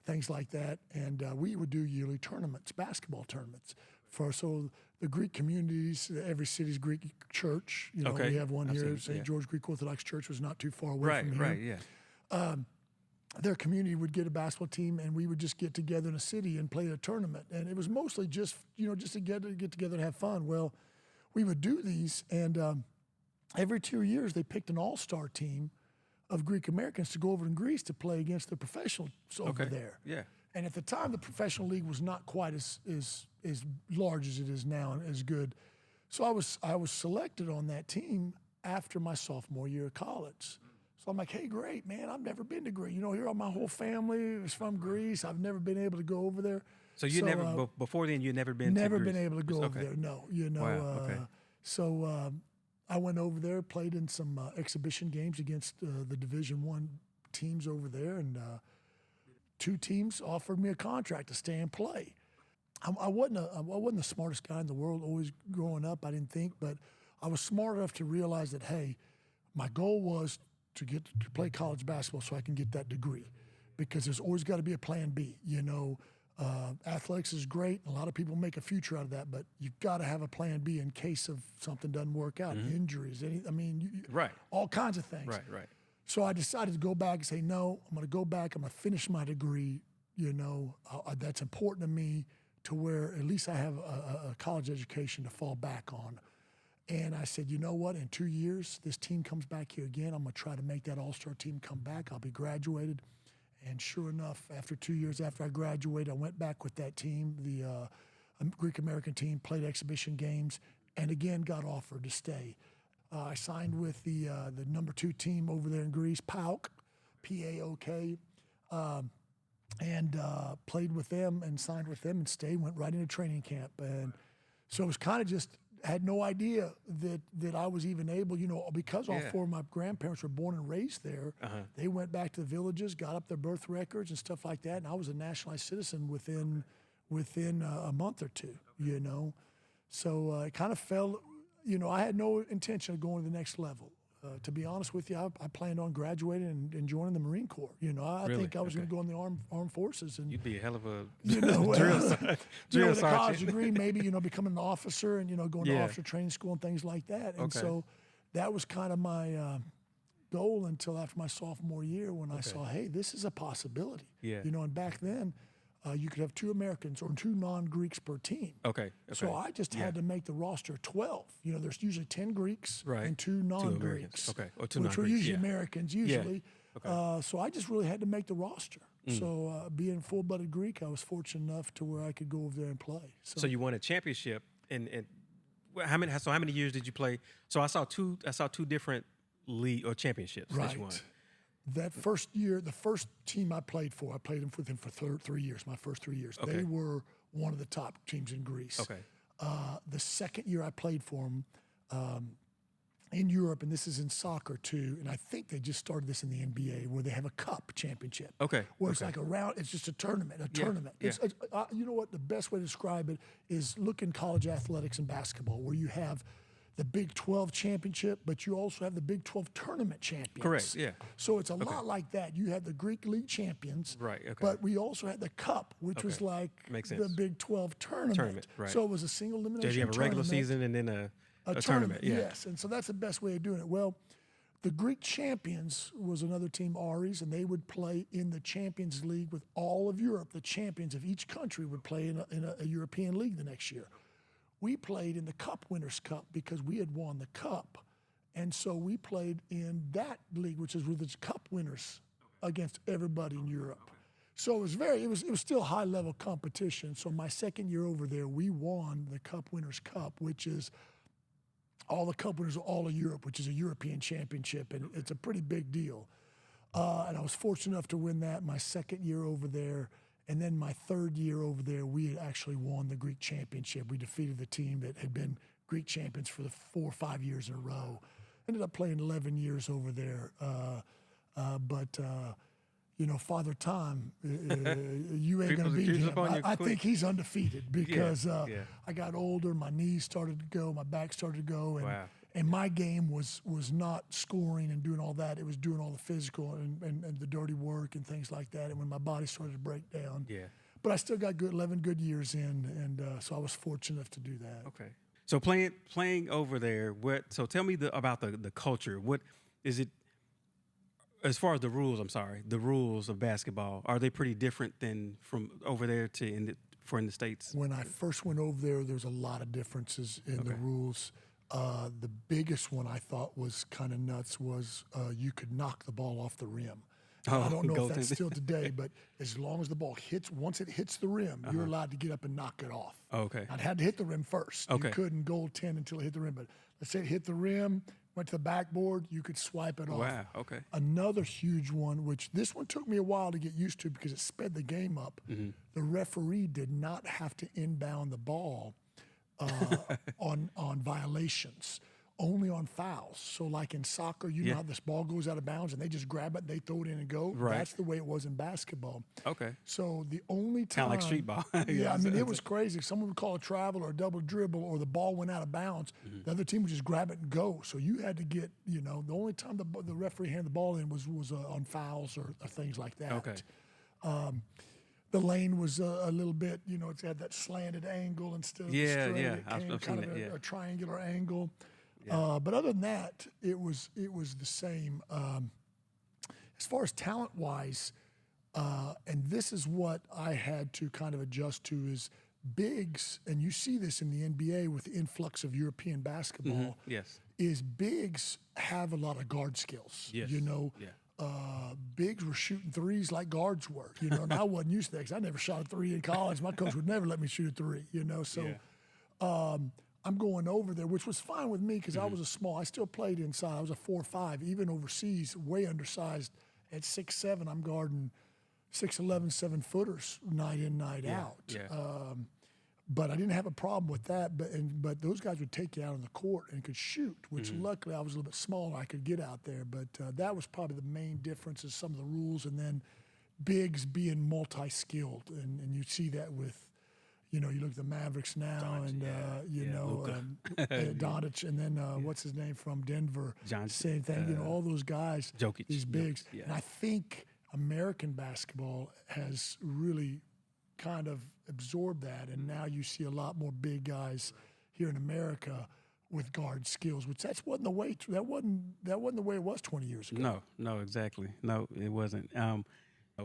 things like that. And we would do yearly tournaments, basketball tournaments. So the Greek communities, every city's Greek church, we have one here. St. George Greek Orthodox Church was not too far away from here. Right, yeah. Their community would get a basketball team, and we would just get together in a city and play a tournament. And it was mostly just to get together and have fun. Well, we would do these, and every 2 years, they picked an all-star team of Greek Americans to go over in Greece to play against the professionals over there. Yeah. And at the time, the professional league was not quite as large as it is now and as good. So I was selected on that team after my sophomore year of college. So I'm like, hey, great, man, I've never been to Greece. Here my whole family is from Greece. I've never been able to go over there. So before then, you'd never been never to Greece? been able to go over there, no. Wow, okay. So I went over there, played in some exhibition games against the Division I teams over there, and 2 teams offered me a contract to stay and play. I wasn't the smartest guy in the world always growing up, I didn't think, but I was smart enough to realize that, hey, my goal was to get to play college basketball so I can get that degree, because there's always got to be a plan B. Athletics is great. A lot of people make a future out of that, but you've got to have a plan B in case of something doesn't work out, injuries, all kinds of things. Right. So I decided to go back and say, no, I'm going to go back. I'm going to finish my degree. That's important to me, to where at least I have a college education to fall back on. And I said, you know what? In 2 years, this team comes back here again. I'm going to try to make that all-star team come back. I'll be graduated. And sure enough, after 2 years after I graduated, I went back with that team, the Greek American team, played exhibition games, and again got offered to stay. I signed with the number 2 team over there in Greece, PAOK, P-A-O-K, and played with them and signed with them and stayed, went right into training camp. And so it was kind of just, had no idea that I was even able, because all 4 of my grandparents were born and raised there. They went back to the villages, got up their birth records and stuff like that, and I was a nationalized citizen within a month or 2, So it kind of fell, I had no intention of going to the next level. To be honest with you, I planned on graduating and joining the Marine Corps. I think I was going to go in the armed forces. And you'd be a hell of a drill drill with a college degree, maybe becoming an officer and going to officer training school and things like that. And so that was kind of my goal until after my sophomore year, when I saw, hey, this is a possibility. Yeah. And back then, you could have 2 Americans or 2 non-Greeks per team. Okay. So I just had to make the roster 12. There's usually 10 Greeks and 2 non-Greeks. Okay. Or 2 which non-Greeks. were usually Americans, usually. Yeah. Okay. So I just really had to make the roster. So being full-blooded Greek, I was fortunate enough to where I could go over there and play. So you won a championship, and how many years did you play? So I saw two different league or championships that you won. That first year, the first team I played with them for 3 years. My first 3 years, they were one of the top teams in Greece. Okay. The second year I played for them in Europe, and this is in soccer too, and I think they just started this in the NBA, where they have a cup championship. Okay. Where it's like it's just a tournament. Yeah. You know what? The best way to describe it is look in college athletics and basketball, where you have the Big 12 championship, but you also have the Big 12 tournament champions. Correct, yeah. So it's a lot like that. You had the Greek league champions, right? Okay. But we also had the cup, which was like the Big 12 tournament. Right. So it was a single elimination. Did you have a regular season and then a tournament? Yeah. Yes, and so that's the best way of doing it. Well, the Greek champions was another team, Aries, and they would play in the Champions League with all of Europe. The champions of each country would play in a European league the next year. We played in the Cup Winners' Cup because we had won the Cup. And so we played in that league, which is with its Cup winners against everybody in Europe. So it was still high-level competition. So my second year over there, we won the Cup Winners' Cup, which is all the Cup winners of all of Europe, which is a European championship, and it's a pretty big deal. And I was fortunate enough to win that my second year over there. And then my third year over there, we had actually won the Greek championship. We defeated the team that had been Greek champions for the 4 or 5 years in a row. Ended up playing 11 years over there. But Father Time, you ain't going to beat him. I think he's undefeated because I got older, my knees started to go, my back started to go. And my game was not scoring and doing all that. It was doing all the physical and the dirty work and things like that. And when my body started to break down. Yeah. But I still got 11 good years in, and so I was fortunate enough to do that. Okay. So playing over there, so tell me about the culture. What is it, as far as the rules of basketball, are they pretty different than from over there in the States? When I first went over there's a lot of differences in the rules. The biggest one I thought was kind of nuts was you could knock the ball off the rim. I don't know if that's still today, but as long as the ball once it hits the rim, you're allowed to get up and knock it off. Okay. It had to hit the rim first. Okay. You couldn't goaltend until it hit the rim. But let's say it hit the rim, went to the backboard, you could swipe it off. Wow, okay. Another huge one, which this one took me a while to get used to because it sped the game up. Mm-hmm. The referee did not have to inbound the ball on violations, only on fouls. So like in soccer, know how this ball goes out of bounds and they just grab it and they throw it in and go. Right. That's the way it was in basketball. Okay. So the only time, kind of like street ball. It was crazy. Someone would call a travel or a double dribble, or the ball went out of bounds. Mm-hmm. The other team would just grab it and go. So you had to get, the only time the referee handed the ball in was on fouls or things like that. Okay. The lane was a little bit, it had that slanted angle instead of straight. It came kind of a triangular angle. Yeah. But other than that, it was the same. As far as talent-wise, and this is what I had to kind of adjust to, is bigs, and you see this in the NBA with the influx of European basketball. Mm-hmm. Yes. Is bigs have a lot of guard skills. Yes. Bigs were shooting threes like guards were, and I wasn't used to that because I never shot a three in college. My coach would never let me shoot a three, so I'm going over there, which was fine with me because I was I still played inside. I was a 4'5", even overseas, way undersized. At 6'7", I'm guarding 6'11", 7-footers night in, night out. Yeah. But I didn't have a problem with that. But those guys would take you out on the court and could shoot, which luckily I was a little bit smaller. I could get out there. But that was probably the main difference, is some of the rules. And then bigs being multi-skilled. And you see that with, you look at the Mavericks now, Doncic, and then what's his name from Denver? Same thing. All those guys, Jokic, these bigs. Yeah. And I think American basketball has really kind of absorbed that, and now you see a lot more big guys here in America with guard skills, which that wasn't the way it was 20 years ago. No, exactly. No, it wasn't.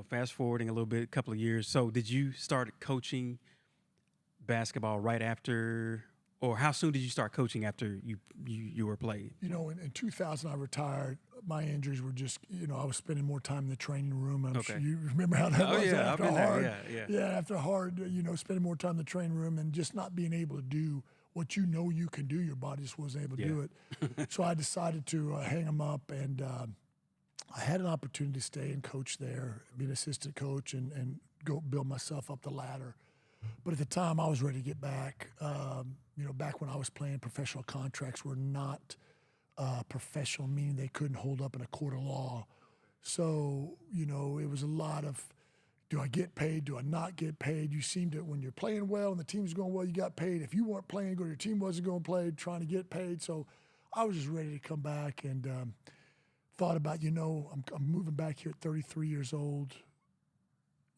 Fast forwarding a little bit, a couple of years. So did you start coaching basketball right after, or how soon did you start coaching after you were playing? In 2000 I retired. my injuries were just, I was spending more time in the training room. I'm Okay. sure you remember how that was yeah, after I've been hard. there. Yeah, after hard, spending more time in the training room and just not being able to do what you can do. Your body just wasn't able to do it. So I decided to hang them up, and I had an opportunity to stay and coach there, be an assistant coach, and go build myself up the ladder. But at the time, I was ready to get back. Back when I was playing, professional contracts were not professional, meaning they couldn't hold up in a court of law. So, it was a lot of, do I get paid? Do I not get paid? You seem to, when you're playing well and the team's going well, you got paid. If you weren't playing good, your team wasn't going to play, trying to get paid. So I was just ready to come back, and thought about, I'm moving back here at 33 years old.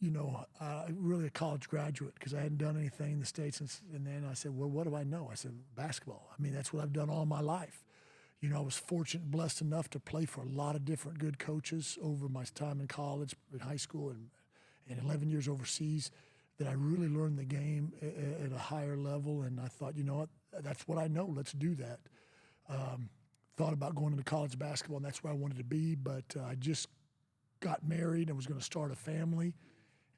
Really a college graduate, because I hadn't done anything in the States. And then I said, well, what do I know? I said, basketball. I mean, that's what I've done all my life. I was fortunate and blessed enough to play for a lot of different good coaches over my time in college, in high school, and 11 years overseas, that I really learned the game at a higher level. And I thought, that's what I know. Let's do that. Thought about going into college basketball, and that's where I wanted to be. But I just got married and was going to start a family,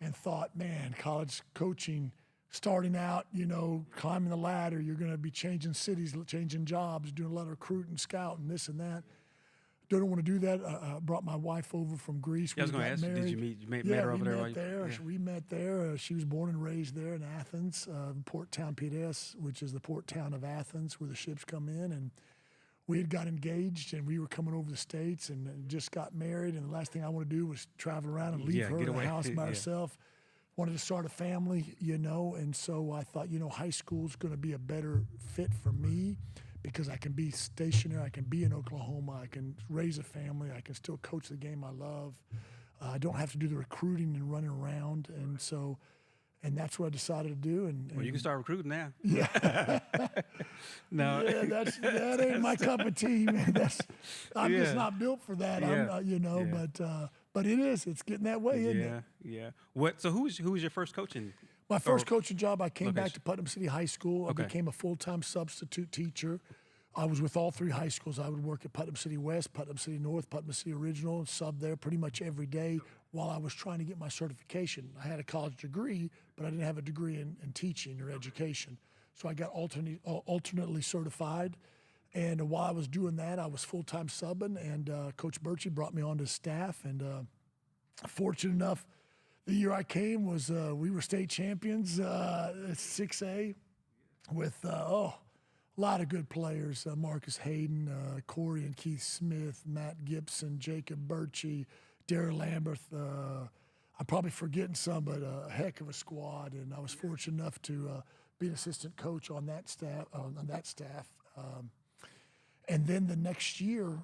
and thought, man, college coaching, starting out, climbing the ladder, you're going to be changing cities, changing jobs, doing a lot of recruiting, scouting, this and that. Don't want to do that. I brought my wife over from Greece. I was going to ask you, did you met her over there? Yeah, we met there. She was born and raised there in Athens, Port Town, PDS, which is the port town of Athens, where the ships come in. And we had got engaged, and we were coming over the States, and just got married. And the last thing I want to do was travel around and leave her in the house by herself. Wanted to start a family, and so I thought, high school's going to be a better fit for me, because I can be stationary, I can be in Oklahoma, I can raise a family, I can still coach the game I love. I don't have to do the recruiting and running around, and that's what I decided to do. And well, you can start recruiting now. Yeah. No. Yeah, that ain't my cup of tea, man. I'm just not built for that. Yeah. But it is. It's getting that way, isn't it? Yeah. So who was your first coaching? My first coaching job, I came back to Putnam City High School. I became a full-time substitute teacher. I was with all three high schools. I would work at Putnam City West, Putnam City North, Putnam City Original, and sub there pretty much every day while I was trying to get my certification. I had a college degree, but I didn't have a degree in teaching or education. So I got alternately certified. And while I was doing that, I was full-time subbing, and Coach Birchie brought me onto staff. And fortunate enough, the year I came was we were state champions, 6A, with a lot of good players: Marcus Hayden, Corey and Keith Smith, Matt Gibson, Jacob Birchie, Darrell Lamberth. I'm probably forgetting some, but a heck of a squad. And I was fortunate enough to be an assistant coach on that staff. And then the next year,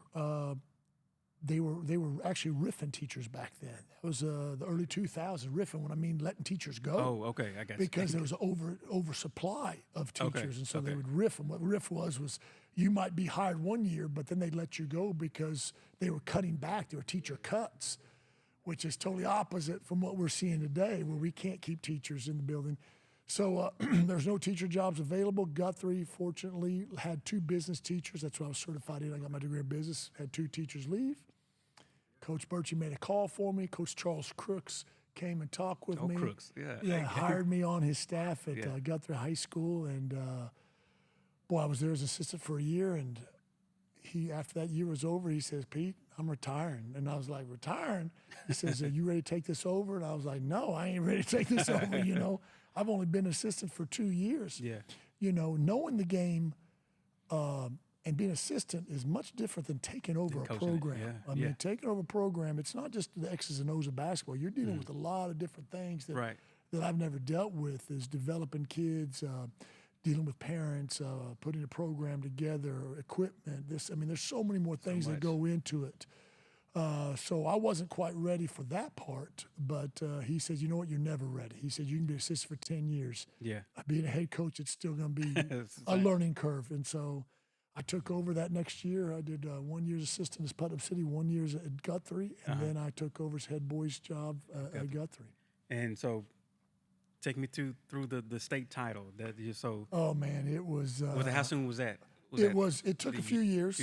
they were actually riffing teachers back then. That was the early 2000s. Riffing, when I mean letting teachers go. Oh, okay, I got you. Because there was oversupply of teachers, and so they would riff. And what riff was you might be hired one year, but then they'd let you go because they were cutting back. There were teacher cuts, which is totally opposite from what we're seeing today, where we can't keep teachers in the building. So there's no teacher jobs available. Guthrie, fortunately, had 2 business teachers. That's what I was certified in. I got my degree in business. Had 2 teachers leave. Coach Birchie made a call for me. Coach Charles Crooks came and talked with me. Crooks, yeah. Yeah, hired me on his staff at Guthrie High School. And, I was there as assistant for a year. And after that year was over, he says, "Pete, I'm retiring." And I was like, "Retiring?" He says, "Are you ready to take this over?" And I was like, "No, I ain't ready to take this over, I've only been assistant for 2 years. Yeah. Knowing the game and being assistant is much different than taking over a program. I mean, taking over a program, it's not just the X's and O's of basketball. You're dealing with a lot of different things that I've never dealt with, is developing kids, dealing with parents, putting a program together, equipment. There's so many more things that go into it. So I wasn't quite ready for that part, but he said, "You know what? You're never ready." He said, "You can be an assistant for 10 years. Yeah. Being a head coach, it's still going to be a learning curve." And so I took over that next year. I did 1 year's assistant at Putnam City, 1 year at Guthrie, and then I took over as head boys job at Guthrie. And so take me through the state title that you so. Oh man, it was. How soon was that? It took a few years.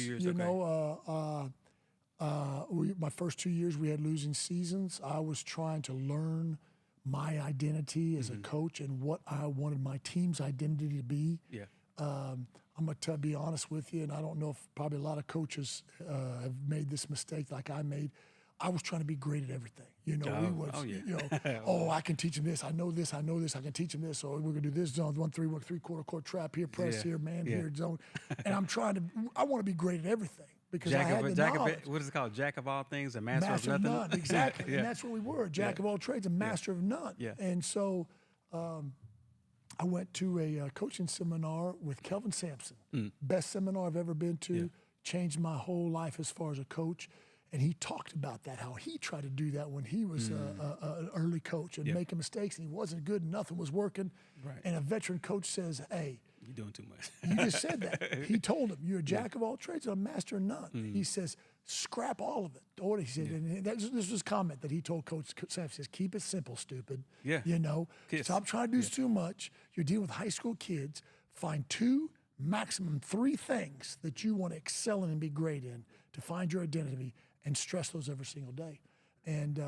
My first 2 years, we had losing seasons. I was trying to learn my identity as a coach and what I wanted my team's identity to be. Yeah. I'm going to be honest with you, and I don't know if probably a lot of coaches have made this mistake like I made. I was trying to be great at everything. You know, I can teach them this. I know this. I can teach them this. Or we're going to do this zone, 1-3, 3/4 court trap here, press here, man here, zone. And I want to be great at everything because I had the knowledge. What is it called? Jack of all things, a master of nothing? None, exactly. And that's what we were, jack of all trades, a master of none. Yeah. And so I went to a coaching seminar with Kelvin Sampson. Best seminar I've ever been to. Changed my whole life as far as a coach. And he talked about that, how he tried to do that when he was an early coach and making mistakes, and he wasn't good and nothing was working. Right. And a veteran coach says, hey, you're doing too much. You just said that. He told him, you're a jack of all trades and a master of none. He says, scrap all of it. He said, and this was his comment that he told Coach Sampson, says, keep it simple, stupid. Yeah. You know, stop trying to do too much. You're dealing with high school kids. Find 2, maximum 3 things that you want to excel in and be great in to find your identity, and stress those every single day. And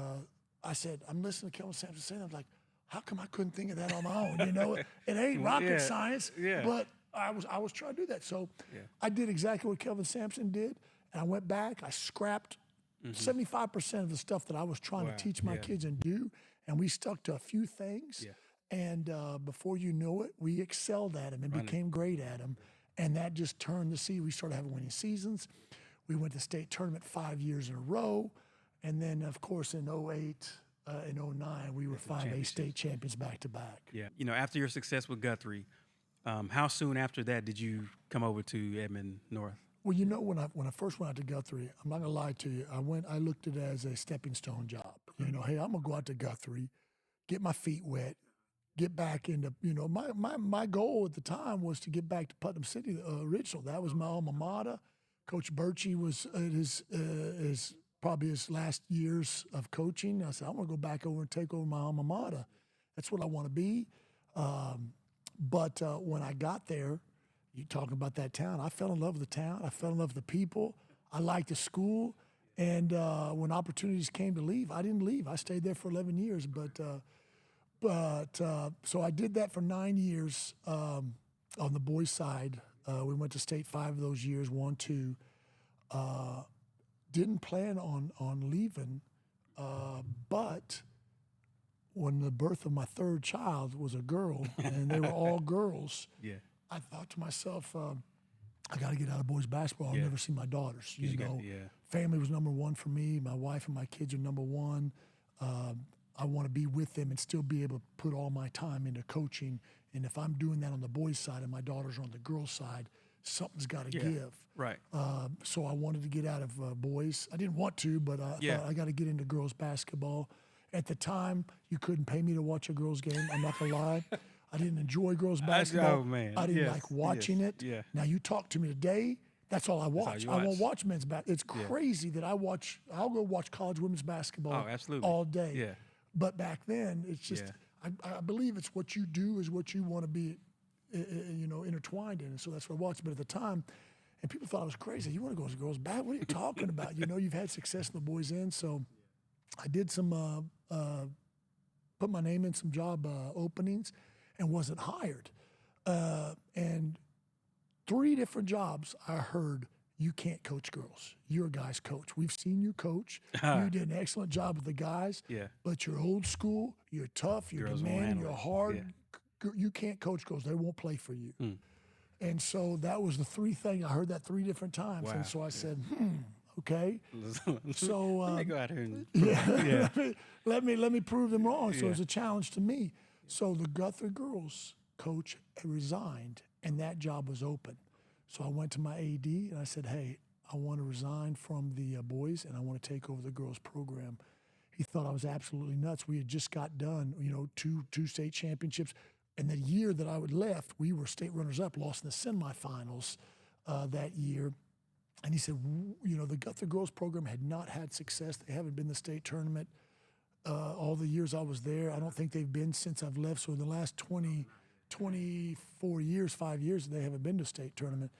I said, I'm listening to Kelvin Sampson say that. I'm like, how come I couldn't think of that on my own? You know, it ain't rocket science, but I was trying to do that. So I did exactly what Kelvin Sampson did, and I went back. I scrapped 75% of the stuff that I was trying to teach my kids and do, and we stuck to a few things. Yeah. And before you know it, we excelled at them and became great at them, and that just turned the season. We started having winning seasons. We went to state tournament 5 years in a row. And then, of course, in 08 and 09, we were 5A state champions back to back. Yeah. You know, after your success with Guthrie, how soon after that did you come over to Edmond North? Well, you know, when I first went out to Guthrie, I'm not going to lie to you, I looked at it as a stepping stone job. You know, hey, I'm going to go out to Guthrie, get my feet wet, get back into, you know, my goal at the time was to get back to Putnam City, the original. That was my alma mater. Coach Birchie was at his probably his last years of coaching. I said, I want to go back over and take over my alma mater. That's what I want to be. But when I got there, you talking about that town, I fell in love with the town. I fell in love with the people. I liked the school. And when opportunities came to leave, I didn't leave. I stayed there for 11 years. So I did that for 9 years on the boys' side. We went to state 5 of those years, 1, 2. Didn't plan on leaving, but when the birth of my 3rd child was a girl, and they were all girls, I thought to myself, I got to get out of boys basketball. I'll never see my daughters. You know, family was number 1 for me. My wife and my kids are number 1. I want to be with them and still be able to put all my time into coaching. And if I'm doing that on the boys' side and my daughters are on the girls' side, something's got to give. Right. So I wanted to get out of boys. I didn't want to, but I thought I got to get into girls' basketball. At the time, you couldn't pay me to watch a girls' game. I'm not going to lie. I didn't enjoy girls' basketball. I didn't like watching it. Yeah. Now, you talk to me today, that's all I watch. I won't watch men's basketball. It's crazy that I'll go watch college women's basketball all day. Yeah. But back then, it's just, I believe it's what you do is what you want to be, you know, intertwined in. And so that's what I watched. But at the time, and people thought I was crazy. You want to go to girls' back? What are you talking about? You know, you've had success in the boys' end. So I did some, put my name in some job openings and wasn't hired. And 3 different jobs I heard, you can't coach girls. You're a guy's coach. We've seen you coach. You did an excellent job with the guys, but you're old school, you're tough, you're demanding, you're hard. You can't coach girls. They won't play for you. And so that was the 3 things. I heard that 3 different times. Wow. And so I said, okay. So let me go out here and let me prove them wrong. So it was a challenge to me. So the Guthrie girls coach resigned, and that job was open. So I went to my AD and I said, hey, I want to resign from the boys and I want to take over the girls program. He thought I was absolutely nuts. We had just got done, you know, two state championships. And the year that I left, we were state runners-up, lost in the semifinals that year. And he said, you know, the Guthrie girls program had not had success. They haven't been in the state tournament all the years I was there. I don't think they've been since I've left. So in the last 24 years, 5 years, they haven't been to state tournament.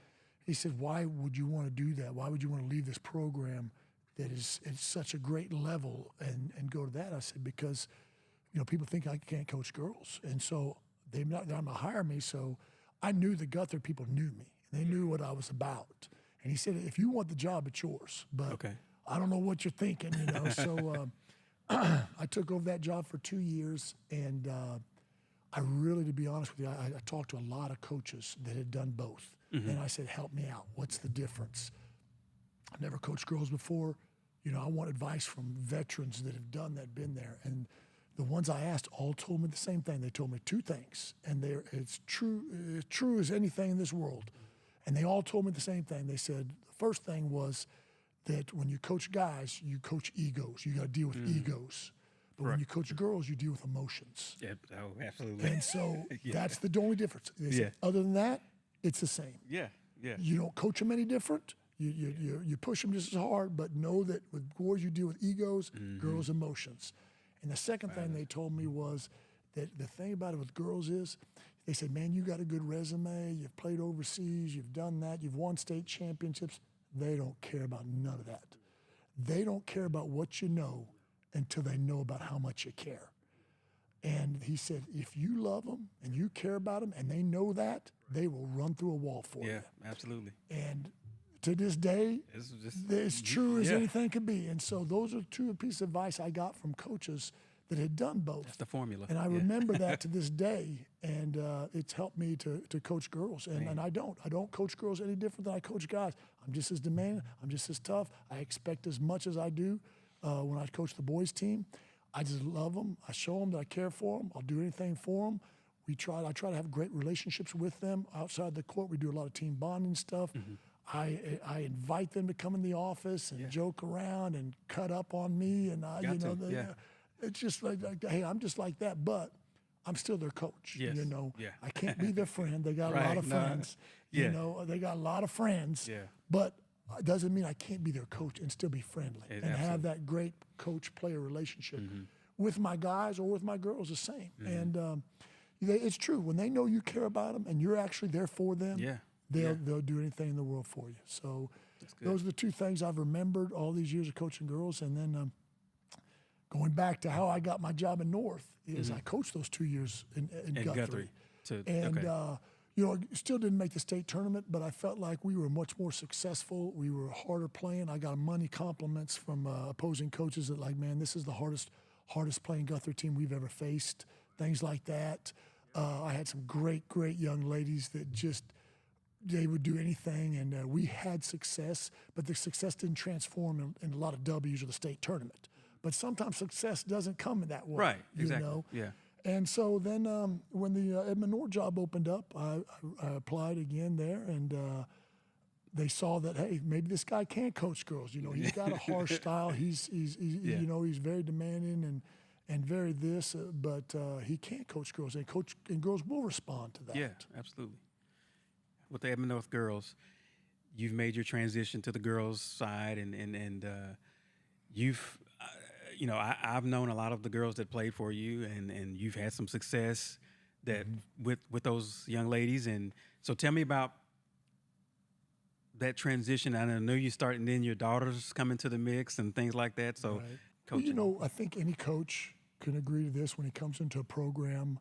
He said, why would you want to do that? Why would you want to leave this program that is at such a great level and go to that? I said, because, people think I can't coach girls. And so they're not going to hire me. So I knew the Guthrie people knew me. They knew what I was about. And he said, if you want the job, it's yours. But I don't know what you're thinking, So I took over that job for 2 years. And I really, to be honest with you, I talked to a lot of coaches that had done both. And I said, help me out. What's the difference? I've never coached girls before. I want advice from veterans that have done that, been there. And the ones I asked all told me the same thing. They told me two things, and it's true as anything in this world. And they all told me the same thing. They said the first thing was that when you coach guys, you coach egos. You got to deal with egos. But when you coach girls, you deal with emotions. Yeah, oh, absolutely. And so that's the only difference. They said, other than that, it's the same. Yeah. You don't coach them any different. You push them just as hard, but know that with boys you deal with egos, girls emotions. And the second thing they told me was that the thing about it with girls is, they said, man, you got a good resume, you've played overseas, you've done that, you've won state championships. They don't care about none of that. They don't care about what you know until they know about how much you care. And he said, if you love them and you care about them and they know that, they will run through a wall for you. Yeah, absolutely. And to this day, it's true as anything could be. And so those are two pieces of advice I got from coaches that had done both. That's the formula. And I remember that to this day, and it's helped me to coach girls. And I don't coach girls any different than I coach guys. I'm just as demanding. I'm just as tough. I expect as much as I do when I coach the boys team. I just love them. I show them that I care for them. I'll do anything for them. I try to have great relationships with them outside the court. We do a lot of team bonding stuff. I invite them to come in the office and joke around and cut up on me, and it's just like, hey, I'm just like that, but I'm still their coach. I can't be their friend. They got a lot of friends. They got a lot of friends. But it doesn't mean I can't be their coach and still be friendly and have that great coach-player relationship with my guys or with my girls. The same, and it's true when they know you care about them and you're actually there for them. They'll do anything in the world for you. So those are the two things I've remembered all these years of coaching girls. And then going back to how I got my job in North is I coached those 2 years in Guthrie. Still didn't make the state tournament, but I felt like we were much more successful. We were harder playing. I got money compliments from opposing coaches that man, this is the hardest playing Guthrie team we've ever faced, things like that. I had some great young ladies that they would do anything, and we had success, but the success didn't transform in a lot of W's of the state tournament. But sometimes success doesn't come in that way. Right, exactly. And so then when the Edmond North job opened up, I applied again there, and they saw that, hey, maybe this guy can coach girls. He's got a harsh style. He's he's very demanding and very this, but he can't coach girls, and girls will respond to that. Yeah, absolutely. With the Edmond North girls, you've made your transition to the girls' side, and you've, I've known a lot of the girls that played for you, and you've had some success that with those young ladies. And so tell me about that transition. I know you start, and then your daughters come into the mix and things like that. So, coaching. I think any coach can agree to this when he comes into a program.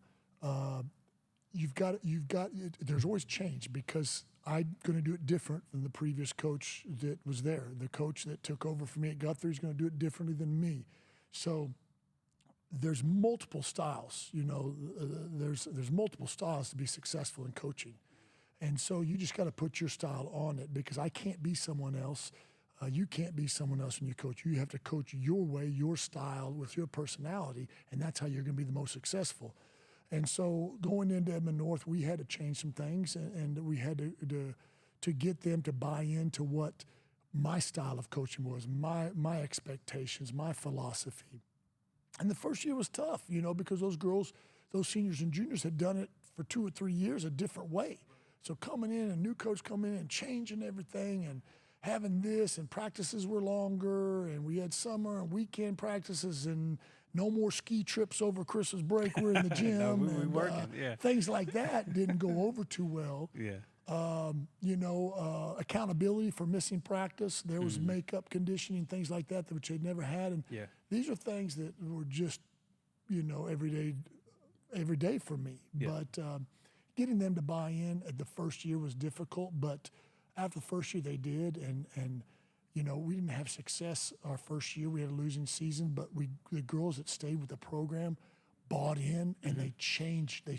There's always change, because I'm going to do it different than the previous coach that was there. The coach that took over for me at Guthrie is going to do it differently than me. So there's multiple styles, there's multiple styles to be successful in coaching. And so you just got to put your style on it, because I can't be someone else. You can't be someone else when you coach. You have to coach your way, your style, with your personality, and that's how you're going to be the most successful. And so going into Edmond North, we had to change some things, and we had to get them to buy into what my style of coaching was, my expectations, my philosophy. And the first year was tough, because those girls, those seniors and juniors had done it for 2 or 3 years a different way. So coming in, a new coach coming in and changing everything and having this, and practices were longer, and we had summer and weekend practices, and no more ski trips over Christmas break. We're in the gym. We working, things like that didn't go over too well. Yeah. Accountability for missing practice. There was makeup, conditioning, things like that, which they'd never had. And these are things that were just, every day for me. Yeah. But getting them to buy in at the first year was difficult. But after the first year, they did. And we didn't have success our first year. We had a losing season. But the girls that stayed with the program bought in, and they changed the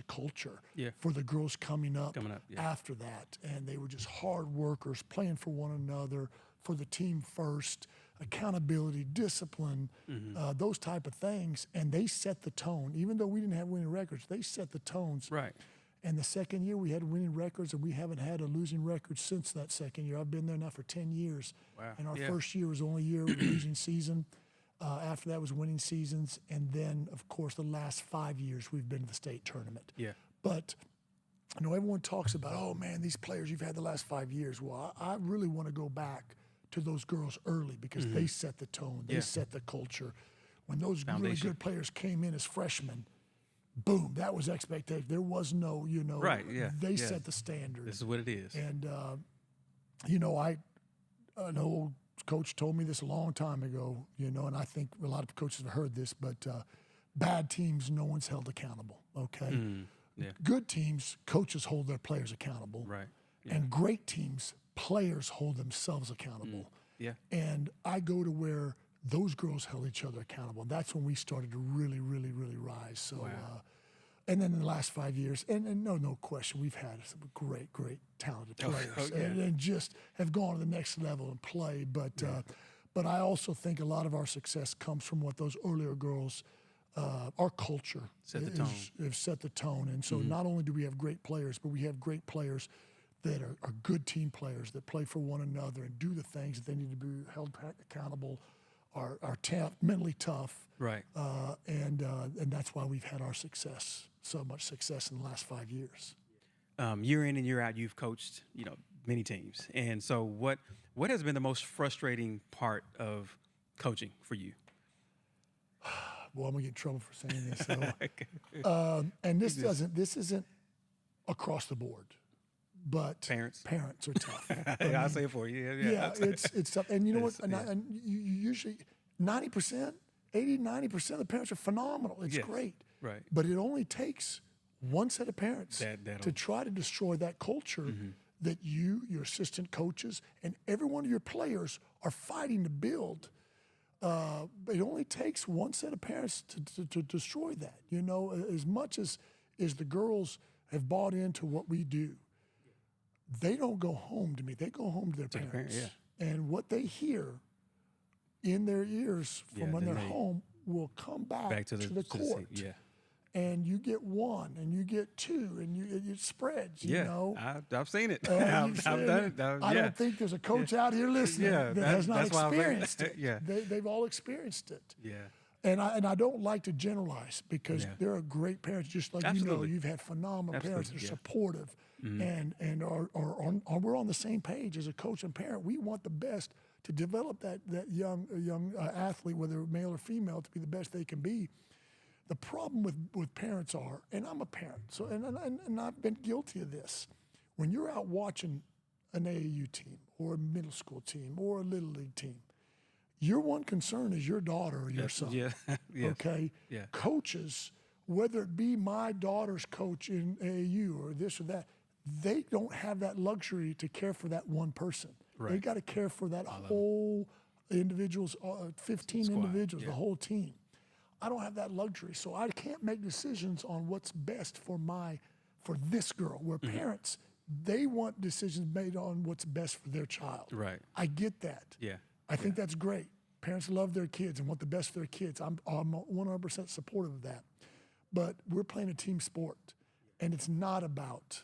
culture for the girls coming up after that. And they were just hard workers, playing for one another, for the team first, accountability, discipline, those type of things. And they set the tone. Even though we didn't have winning records, they set the tones. Right. And the second year we had winning records, and we haven't had a losing record since that second year. I've been there now for 10 years. Wow. And our first year was the only year with a losing season. After that was winning seasons. And then, of course, the last 5 years we've been to the state tournament. Yeah. But, everyone talks about, oh, man, these players you've had the last 5 years. Well, I really want to go back to those girls early because they set the tone. They set the culture. When those really good players came in as freshmen, boom, that was expectation. There was no, they set the standard. This is what it is. And, an old coach told me this a long time ago, and I think a lot of coaches have heard this, but bad teams, no one's held accountable, okay? Good teams, coaches hold their players accountable. Right. And great teams, players hold themselves accountable. And I go to where those girls held each other accountable. That's when we started to really, really, really rise. So, and then in the last 5 years, and no question, we've had some great, talented players and just have gone to the next level and play. But I also think a lot of our success comes from what those earlier girls, our culture have set the tone. And so not only do we have great players, but we have great players that are good team players that play for one another and do the things that they need to be held accountable, are mentally tough. Right. And that's why we've had our success, so much success in the last 5 years. Year in and year out, you've coached, many teams. And so what has been the most frustrating part of coaching for you? Well, I'm gonna get in trouble for saying this. So. And this isn't across the board, but parents are tough. I'll say it for you. Yeah, it's tough. And you know what? And you usually 90%, 80-90% of the parents are phenomenal. It's great. Right. But it only takes one set of parents to try to destroy that culture that your assistant coaches, and every one of your players are fighting to build. It only takes one set of parents to destroy that. As much as the girls have bought into what we do, they don't go home to me. They go home to their parents. And what they hear in their ears from when they're home will come back to the court. And you get one, and you get two, and it spreads. I've seen it. I've done it. I don't think there's a coach out here listening that has not experienced it. They've all experienced it. And I don't like to generalize because there are great parents, just like you've had phenomenal parents that are supportive, and we're on the same page as a coach and parent. We want the best to develop that young athlete, whether male or female, to be the best they can be. The problem with parents are, and I'm a parent, so and I've been guilty of this. When you're out watching an AAU team or a middle school team or a little league team, your one concern is your daughter or your son. Okay? Coaches, whether it be my daughter's coach in AAU or this or that, they don't have that luxury to care for that one person. Right. They got to care for that whole individuals, 15 Squad. Individuals, the whole team. I don't have that luxury, so I can't make decisions on what's best for this girl. Where parents, they want decisions made on what's best for their child. Right. I get that. I think that's great. Parents love their kids and want the best for their kids. I'm 100% supportive of that. But we're playing a team sport, and it's not about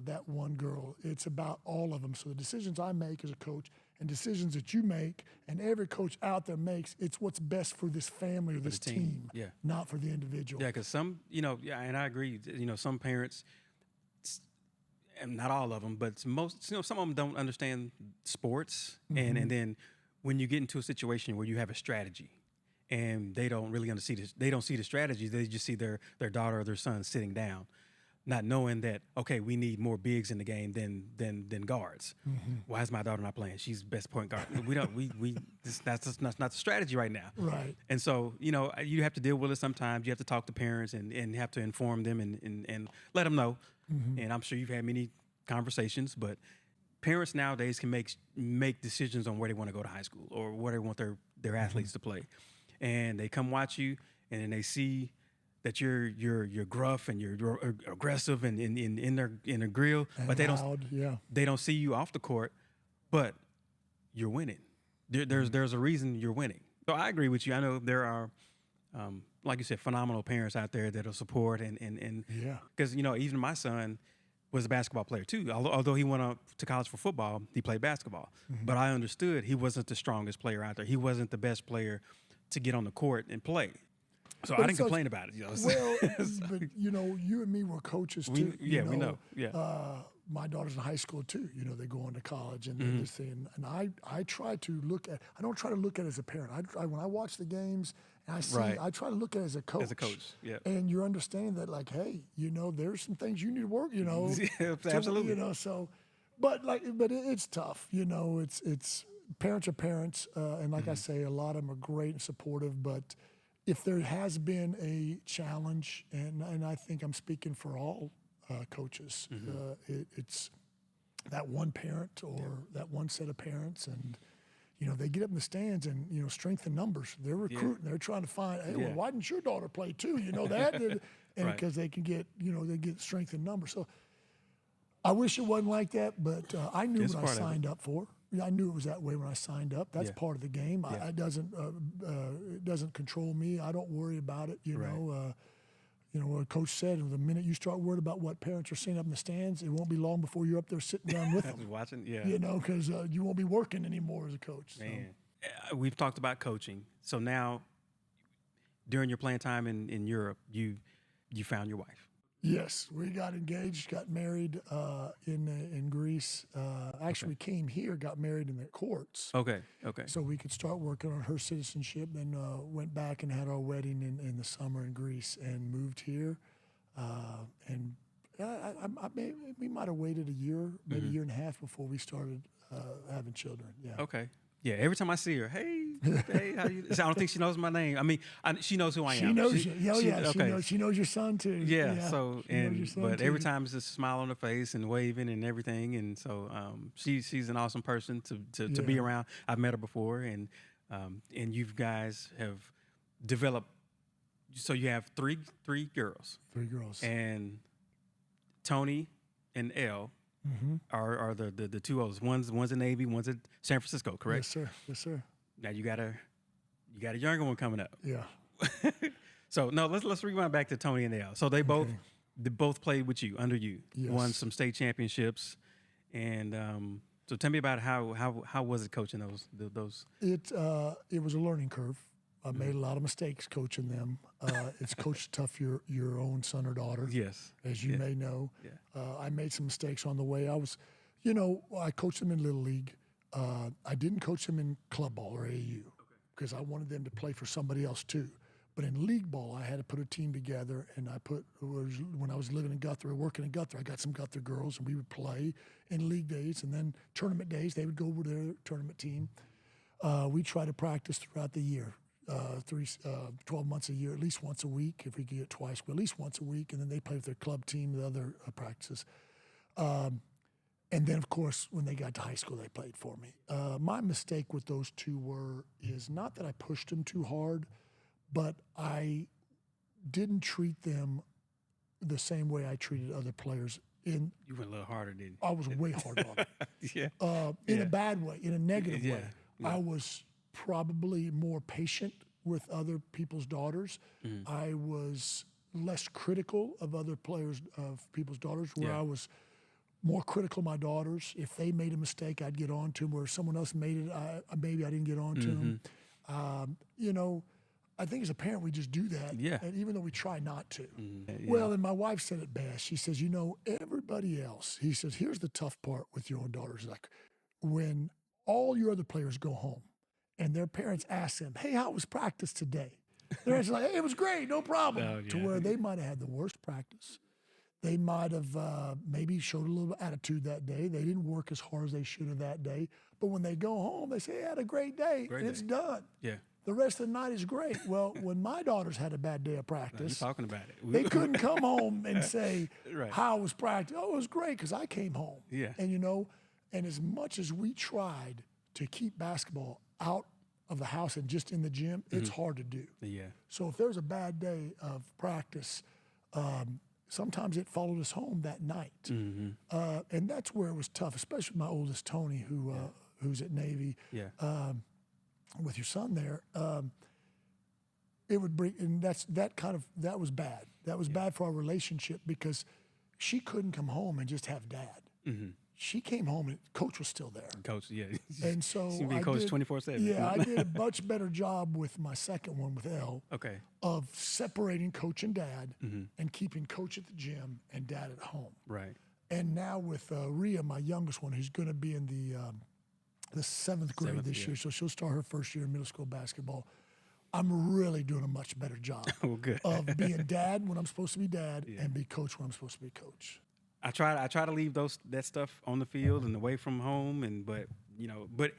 that one girl. It's about all of them. So the decisions I make as a coach and decisions that you make and every coach out there makes, it's what's best for this family or this team, not for the individual. Yeah, because some, and I agree, some parents, and not all of them, but most, some of them don't understand sports. And then when you get into a situation where you have a strategy and they don't really see the strategy, they just see their daughter or their son sitting down. not knowing that, okay, we need more bigs in the game than guards. Mm-hmm. Why is my daughter not playing? She's best point guard. That's not the strategy right now. Right. And so, you have to deal with it sometimes. You have to talk to parents and have to inform them and let them know. Mm-hmm. And I'm sure you've had many conversations, but parents nowadays can make decisions on where they want to go to high school or where they want their athletes to play. And they come watch you, and then they see that you're gruff and you're aggressive and in their grill, and but loud, they don't see you off the court, but you're winning. There's a reason you're winning. So I agree with you. I know there are, like you said, phenomenal parents out there that'll support and because even my son was a basketball player too. Although he went to college for football, he played basketball. Mm-hmm. But I understood he wasn't the strongest player out there. He wasn't the best player to get on the court and play. So I didn't complain about it. Well, but you and me were coaches too. We know. Yeah. My daughter's in high school too. They go on to college and this thing. And I try to look at. I don't try to look at it as a parent. When I watch the games and I see, I try to look at it as a coach. As a coach, yeah. And you're understanding that, like, hey, there's some things you need to work. Yeah, absolutely. So, but it's tough. It's parents are parents, and like I say, a lot of them are great and supportive, but if there has been a challenge, and I think I'm speaking for all coaches, it's that one parent or that one set of parents, and they get up in the stands and strength in numbers. They're recruiting. They're trying to find, hey, well, why didn't your daughter play too? That, and because they can get they get strength in numbers. So I wish it wasn't like that, but I knew what I signed up for. I knew it was that way when I signed up. That's part of the game. It doesn't control me. I don't worry about it. What Coach said, the minute you start worried about what parents are seeing up in the stands, it won't be long before you're up there sitting down with them. Watching, because you won't be working anymore as a coach. Man, we've talked about coaching. So now, during your playing time in Europe, you found your wife. Yes, we got engaged, got married in Greece. Actually, we came here, got married in the courts. Okay. So we could start working on her citizenship. Then went back and had our wedding in the summer in Greece and moved here. We might have waited a year, maybe a year and a half before we started having children. Yeah. Okay. Yeah, every time I see her, hey, how you? I don't think she knows my name. I mean, she knows who I am. She knows you. She knows your son too. Yeah. So but every time it's just a smile on her face and waving and everything, and so she's an awesome person to be around. I've met her before, and you guys have developed. So you have three girls. 3 girls. And Tony and Elle. Mm-hmm. Are the two oldest. One's in Navy, one's in San Francisco, correct? Yes, sir. Now you got a younger one coming up. Yeah. So no, let's rewind back to Tony and Elle. So they both played with you, under you, won some state championships, and so tell me about how was it coaching those? It was a learning curve. I made a lot of mistakes coaching them. It's coach tough your own son or daughter. Yes. As you may know. Yeah. I made some mistakes on the way. I coached them in Little League. I didn't coach them in club ball or AAU because I wanted them to play for somebody else too. But in league ball, I had to put a team together, and when I was living in Guthrie, working in Guthrie, I got some Guthrie girls, and we would play in league days, and then tournament days, they would go over to their tournament team. We try to practice throughout the year. 12 months a year, at least once a week. If we could get twice, but at least once a week. And then they play with their club team, the other practices. And then, of course, when they got to high school, they played for me. My mistake with those two is not that I pushed them too hard, but I didn't treat them the same way I treated other players. You went a little harder, didn't you? I was way harder on them. Yeah. In a bad way, in a negative way. Yeah. I was probably more patient with other people's daughters. I was less critical of other people's daughters, where I was more critical of my daughters. If they made a mistake, I'd get on to them. Where someone else made it, maybe I didn't get on to them. I think as a parent, we just do that. Yeah. And even though we try not to. Well, and my wife said it best. She says, everybody else, he says, here's the tough part with your own daughters. Like when all your other players go home, and their parents ask them, hey, how was practice today? They're like, hey, it was great, no problem. To where they might have had the worst practice. They might have maybe showed a little attitude that day. They didn't work as hard as they should have that day. But when they go home, they say, I had a great day, and it's done. Yeah. The rest of the night is great. Well, when my daughters had a bad day of practice, you're talking about it. They couldn't come home and say how was practice. Oh, it was great because I came home. Yeah. And, and as much as we tried to keep basketball out of the house and just in the gym, it's hard to do. Yeah. So if there's a bad day of practice, sometimes it followed us home that night. And that's where it was tough, especially my oldest, Tony, who's at Navy. Yeah. With your son there, it would bring, and that was bad. That was bad for our relationship because she couldn't come home and just have dad. She came home and coach was still there. Coach, yeah. And so she being coached 24/7. Yeah, I did a much better job with my second one with Elle. Okay. Of separating coach and dad and keeping coach at the gym and dad at home. Right. And now with Rhea, my youngest one, who's going to be in the seventh grade this year, so she'll start her first year in middle school basketball. I'm really doing a much better job good. of being dad when I'm supposed to be dad and be coach when I'm supposed to be coach. I try to leave that stuff on the field and away from home, but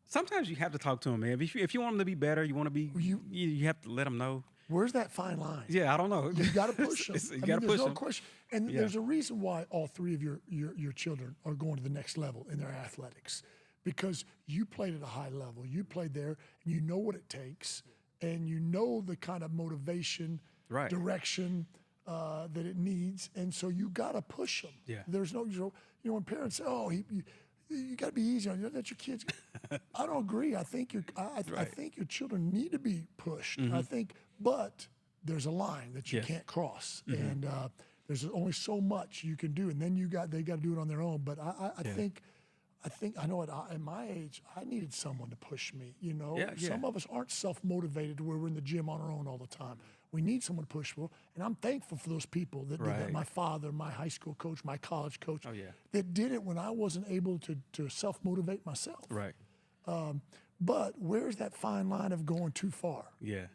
sometimes you have to talk to them, man. If you want them to be better, you want to be, you have to let them know. Where's that fine line? Yeah, I don't know. You got to push them. You got to push them. There's no question. And there's a reason why all three of your children are going to the next level in their athletics. Because you played at a high level. You played there, and you know what it takes, and you know the kind of motivation, direction that it needs, and so you got to push them. Yeah. There's no, when parents say, "Oh, you got to be easy on you," that's your kids. I don't agree. I think I think your children need to be pushed. I think, but there's a line that you can't cross, and there's only so much you can do, and then they got to do it on their own. But I think. I know at my age, I needed someone to push me, Some of us aren't self-motivated to where we're in the gym on our own all the time. We need someone to push for, and I'm thankful for those people that did that. My father, my high school coach, my college coach, that did it when I wasn't able to self-motivate myself. Right. But where's that fine line of going too far? Yeah.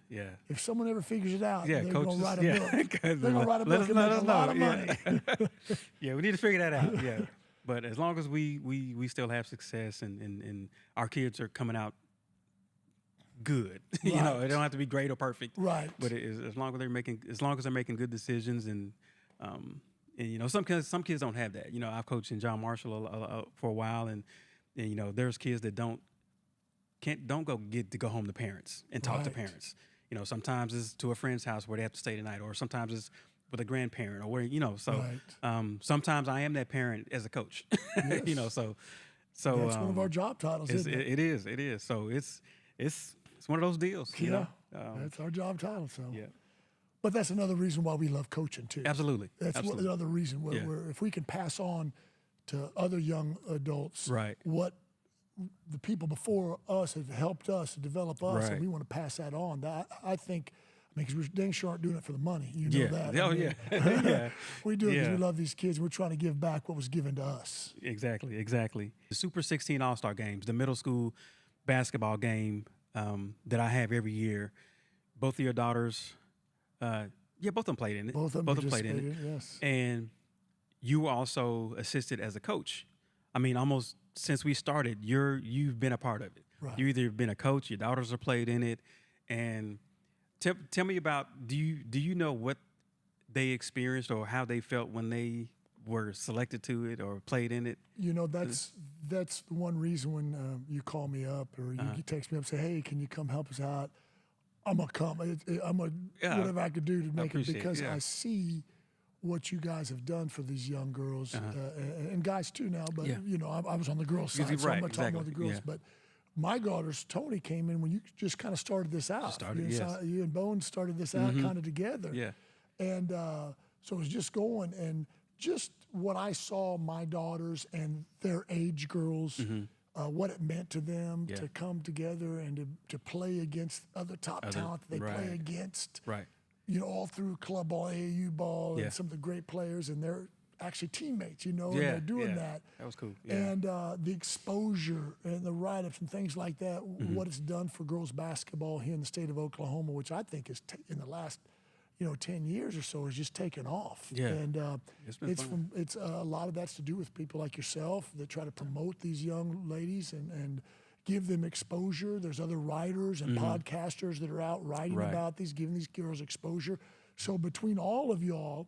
If someone ever figures it out, they're going to write a book. They're going to write a book and make a lot of money. Yeah, we need to figure that out, yeah. But as long as we still have success and our kids are coming out good, it don't have to be great or perfect. Right. But as long as they're making good decisions and some kids don't have that. I've coached in John Marshall for a while, and there's kids that don't go home to parents and talk to parents. Sometimes it's to a friend's house where they have to stay the night, or sometimes it's with a grandparent, or where sometimes I am that parent as a coach. Yes. So that's one of our job titles, isn't it? It is. So it's one of those deals. That's our job title. So but that's another reason why we love coaching too. Absolutely. That's another reason where if we can pass on to other young adults what the people before us have helped us to develop us, and we want to pass that on. I think. Because we dang sure aren't doing it for the money. You know that. Oh, yeah. We do it because we love these kids. We're trying to give back what was given to us. Exactly. The Super 16 All-Star games, the middle school basketball game that I have every year, both of your daughters, both of them played in it. Both of them played in it, yes. And you were also assisted as a coach. I mean, almost since we started, you've been a part of it. Right. You've either been a coach, your daughters have played in it, and tell me about, do you know what they experienced or how they felt when they were selected to it or played in it? That's the one reason when you call me up or you text me up and say, hey, can you come help us out? I'm going to come. Whatever I could do to make it, because I see what you guys have done for these young girls and guys too now. But, I was on the girls' side, so I'm not talking about the girls. But my daughters, Tony, came in when you just kind of started this out. You and Bowen started this out kind of together. Yeah. And so it was just going. And just what I saw my daughters and their age girls, what it meant to them to come together and to play against other top talent that they play against. Right. All through club ball, AAU ball, and some of the great players. And they're actually teammates, and they're doing that. That was cool. Yeah. And the exposure and the write-ups and things like that, what it's done for girls basketball here in the state of Oklahoma, which I think is in the last, 10 years or so has just taken off. Yeah. And It's fun. it's a lot of that's to do with people like yourself that try to promote these young ladies and give them exposure. There's other writers and podcasters that are out writing about these, giving these girls exposure. So between all of y'all,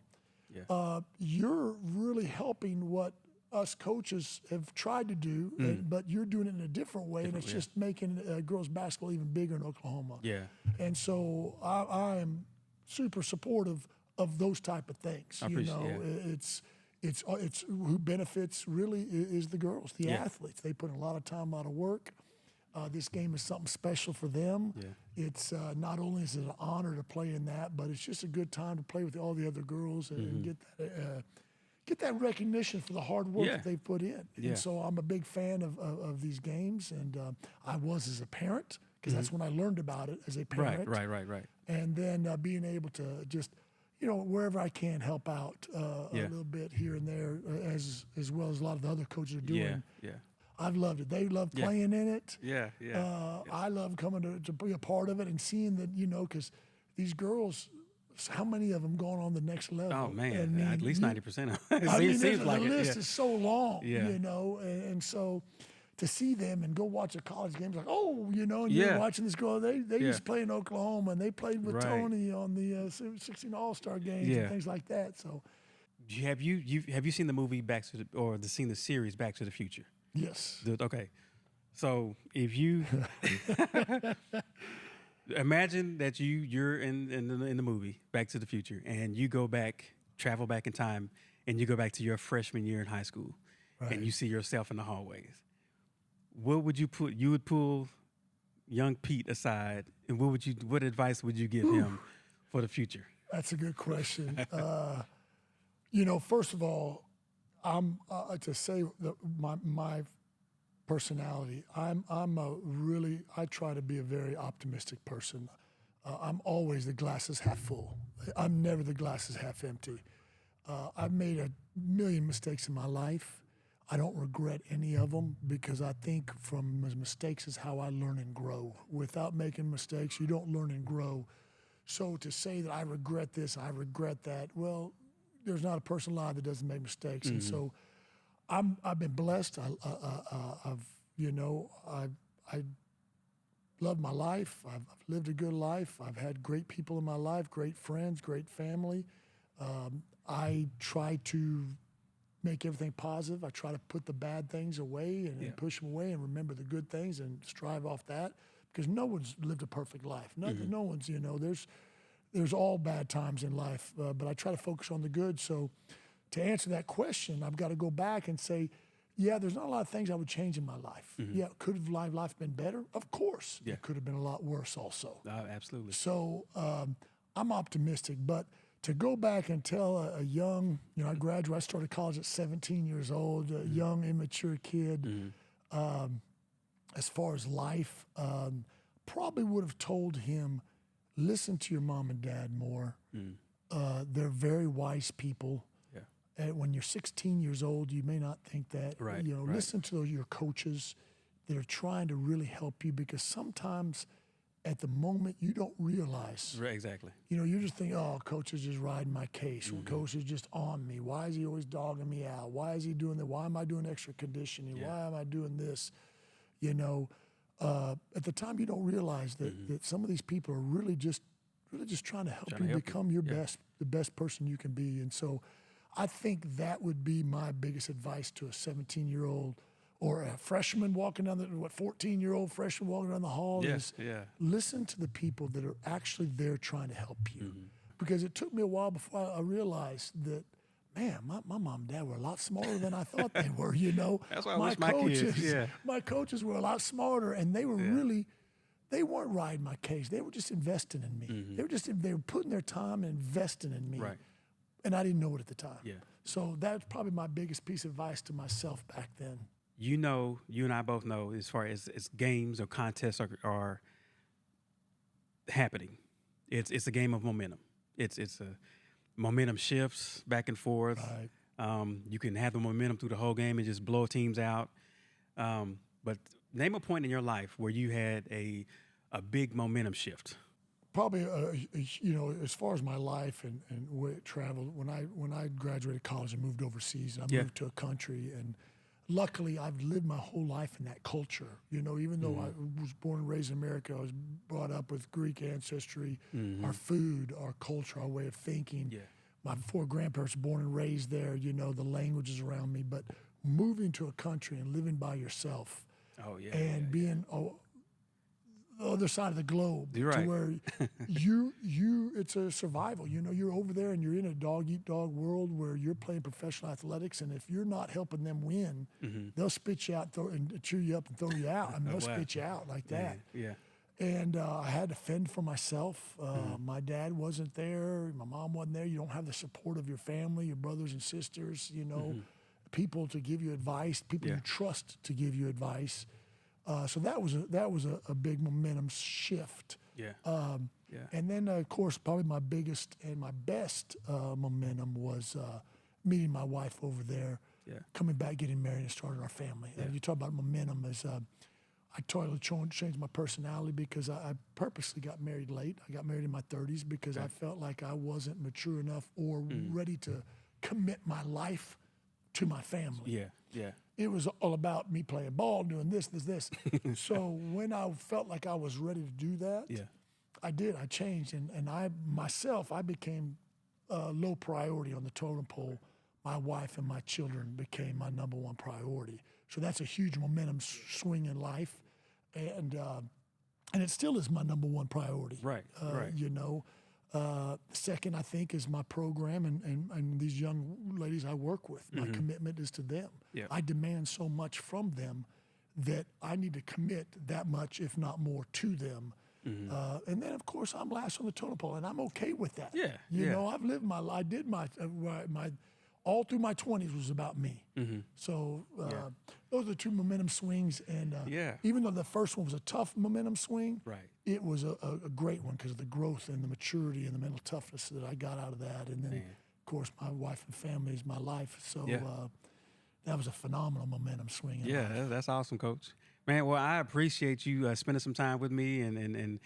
you're really helping what us coaches have tried to do, but you're doing it in a different way, and it's just making girls basketball even bigger in Oklahoma. Yeah. And so I am super supportive of those type of things. It's who benefits really is the girls, the athletes. They put in a lot of time, a lot of work. This game is something special for them. Yeah. It's not only is it an honor to play in that, but it's just a good time to play with all the other girls and get that recognition for the hard work that they've put in. Yeah. And so I'm a big fan of these games, and I was as a parent, because that's when I learned about it as a parent. Right. And then being able to just, wherever I can help out a little bit here and there, as well as a lot of the other coaches are doing. Yeah. I've loved it. They love playing in it. Yeah. I love coming to be a part of it and seeing that, because these girls, how many of them going on the next level? Oh, man, at least 90% of them. The like list is so long, Yeah. and so to see them and go watch a college game, it's like, and you're watching this girl. They used to play in Oklahoma, and they played with Tony on the 16 All-Star games and things like that. So, have you seen the movie seen the series Back to the Future? Yes. Okay, so if you imagine that you're in the movie Back to the Future, and you travel back in time, and you go back to your freshman year in high school, and you see yourself in the hallways. What would you put? You would pull young Pete aside, and what advice would you give him for the future? That's a good question. First of all, I'm to say that my personality. I try to be a very optimistic person. I'm always the glass is half full. I'm never the glass is half empty. I've made a million mistakes in my life. I don't regret any of them, because I think from mistakes is how I learn and grow. Without making mistakes, you don't learn and grow. So to say that I regret this, I regret that, well, there's not a person alive that doesn't make mistakes. And so I've been blessed. I love my life. I've lived a good life. I've had great people in my life, great friends, great family. I try to make everything positive. I try to put the bad things away and push them away and remember the good things and strive off that, because no one's lived a perfect life. No one's, there's all bad times in life, but I try to focus on the good. So to answer that question, I've got to go back and say, there's not a lot of things I would change in my life. Could have life been better? Of course. It could have been a lot worse also. Absolutely. So I'm optimistic, but to go back and tell a young, I started college at 17 years old, a young, immature kid, as far as life, probably would have told him, listen to your mom and dad more. They're very wise people. And when you're 16 years old, you may not think that. Listen to your coaches that are trying to really help you, because sometimes at the moment you don't realize. Right, exactly. You just think, coach is just riding my case. Or coach is just on me. Why is he always dogging me out? Why is he doing that? Why am I doing extra conditioning? Why am I doing this? At the time you don't realize that some of these people are really just trying to help you become your best, the best person you can be. And so I think that would be my biggest advice to a 17-year-old or a freshman walking down 14-year-old freshman walking down the hall is listen to the people that are actually there trying to help you. Because it took me a while before I realized that, man, my mom and dad were a lot smarter than I thought they were, That's why I wish my kids, my coaches were a lot smarter, and they were they weren't riding my case. They were just investing in me. They were putting their time and investing in me. Right. And I didn't know it at the time. So that's probably my biggest piece of advice to myself back then. You and I both know, as far as games or contests are happening, it's a game of momentum. It's a momentum shifts back and forth. Right. You can have the momentum through the whole game and just blow teams out. But name a point in your life where you had a big momentum shift. Probably, as far as my life and where it traveled, when I graduated college and moved overseas, I moved to a country, and luckily I've lived my whole life in that culture. Even though I was born and raised in America, I was brought up with Greek ancestry, our food, our culture, our way of thinking. Yeah. My 4 grandparents were born and raised there, the languages around me, but moving to a country and living by yourself being the other side of the globe You're right. to where it's a survival. You're over there and you're in a dog-eat-dog world where you're playing professional athletics, and if you're not helping them win, they'll spit you out and chew you up and throw you out. I mean, they'll spit you out like that. Yeah. And I had to fend for myself. My dad wasn't there. My mom wasn't there. You don't have the support of your family, your brothers and sisters, people to give you advice, people you trust to give you advice. So that was a big momentum shift. Yeah. And then, of course, probably my biggest and my best momentum was meeting my wife over there, coming back, getting married, and starting our family. And you talk about momentum as I totally changed my personality because I purposely got married late. I got married in my 30s because I felt like I wasn't mature enough or ready to commit my life to my family. Yeah. It was all about me playing ball, doing this. So when I felt like I was ready to do that, I did. I changed, and I became low priority on the totem pole. My wife and my children became my number one priority. So that's a huge momentum swing in life, and it still is my number one priority. Right. Second, I think, is my program and these young ladies I work with. My commitment is to them. Yeah. I demand so much from them that I need to commit that much, if not more, to them. And then, of course, I'm last on the totem pole, and I'm okay with that. I've lived my life. I did my all through my 20s was about me. So those are the 2 momentum swings. And even though the first one was a tough momentum swing, it was a great one because of the growth and the maturity and the mental toughness that I got out of that. And then, of course, my wife and family is my life. So that was a phenomenal momentum swing. That's awesome, Coach. Man, well, I appreciate you spending some time with me and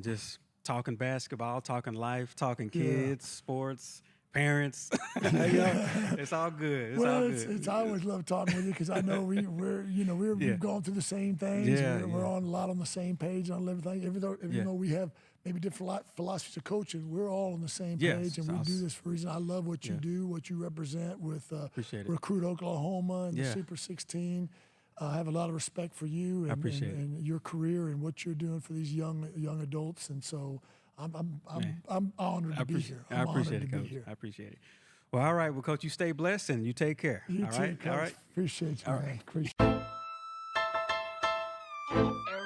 just talking basketball, talking life, talking kids, sports, parents. It's all good. It's I always love talking with you because I know we've gone through the same things. We're on a lot on the same page on everything. Even though we have maybe different philosophies of coaching, we're all on the same page, and we do this for a reason. I love what you do, what you represent with Recruit Oklahoma and the Super 16. I have a lot of respect for you and your career and what you're doing for these young adults, and so I'm honored to be here. I appreciate it, Coach. I appreciate it. Well, all right. Well, Coach, you stay blessed and you take care. You all too, right. Coach. All right. Appreciate you, all man. Right. Appreciate it.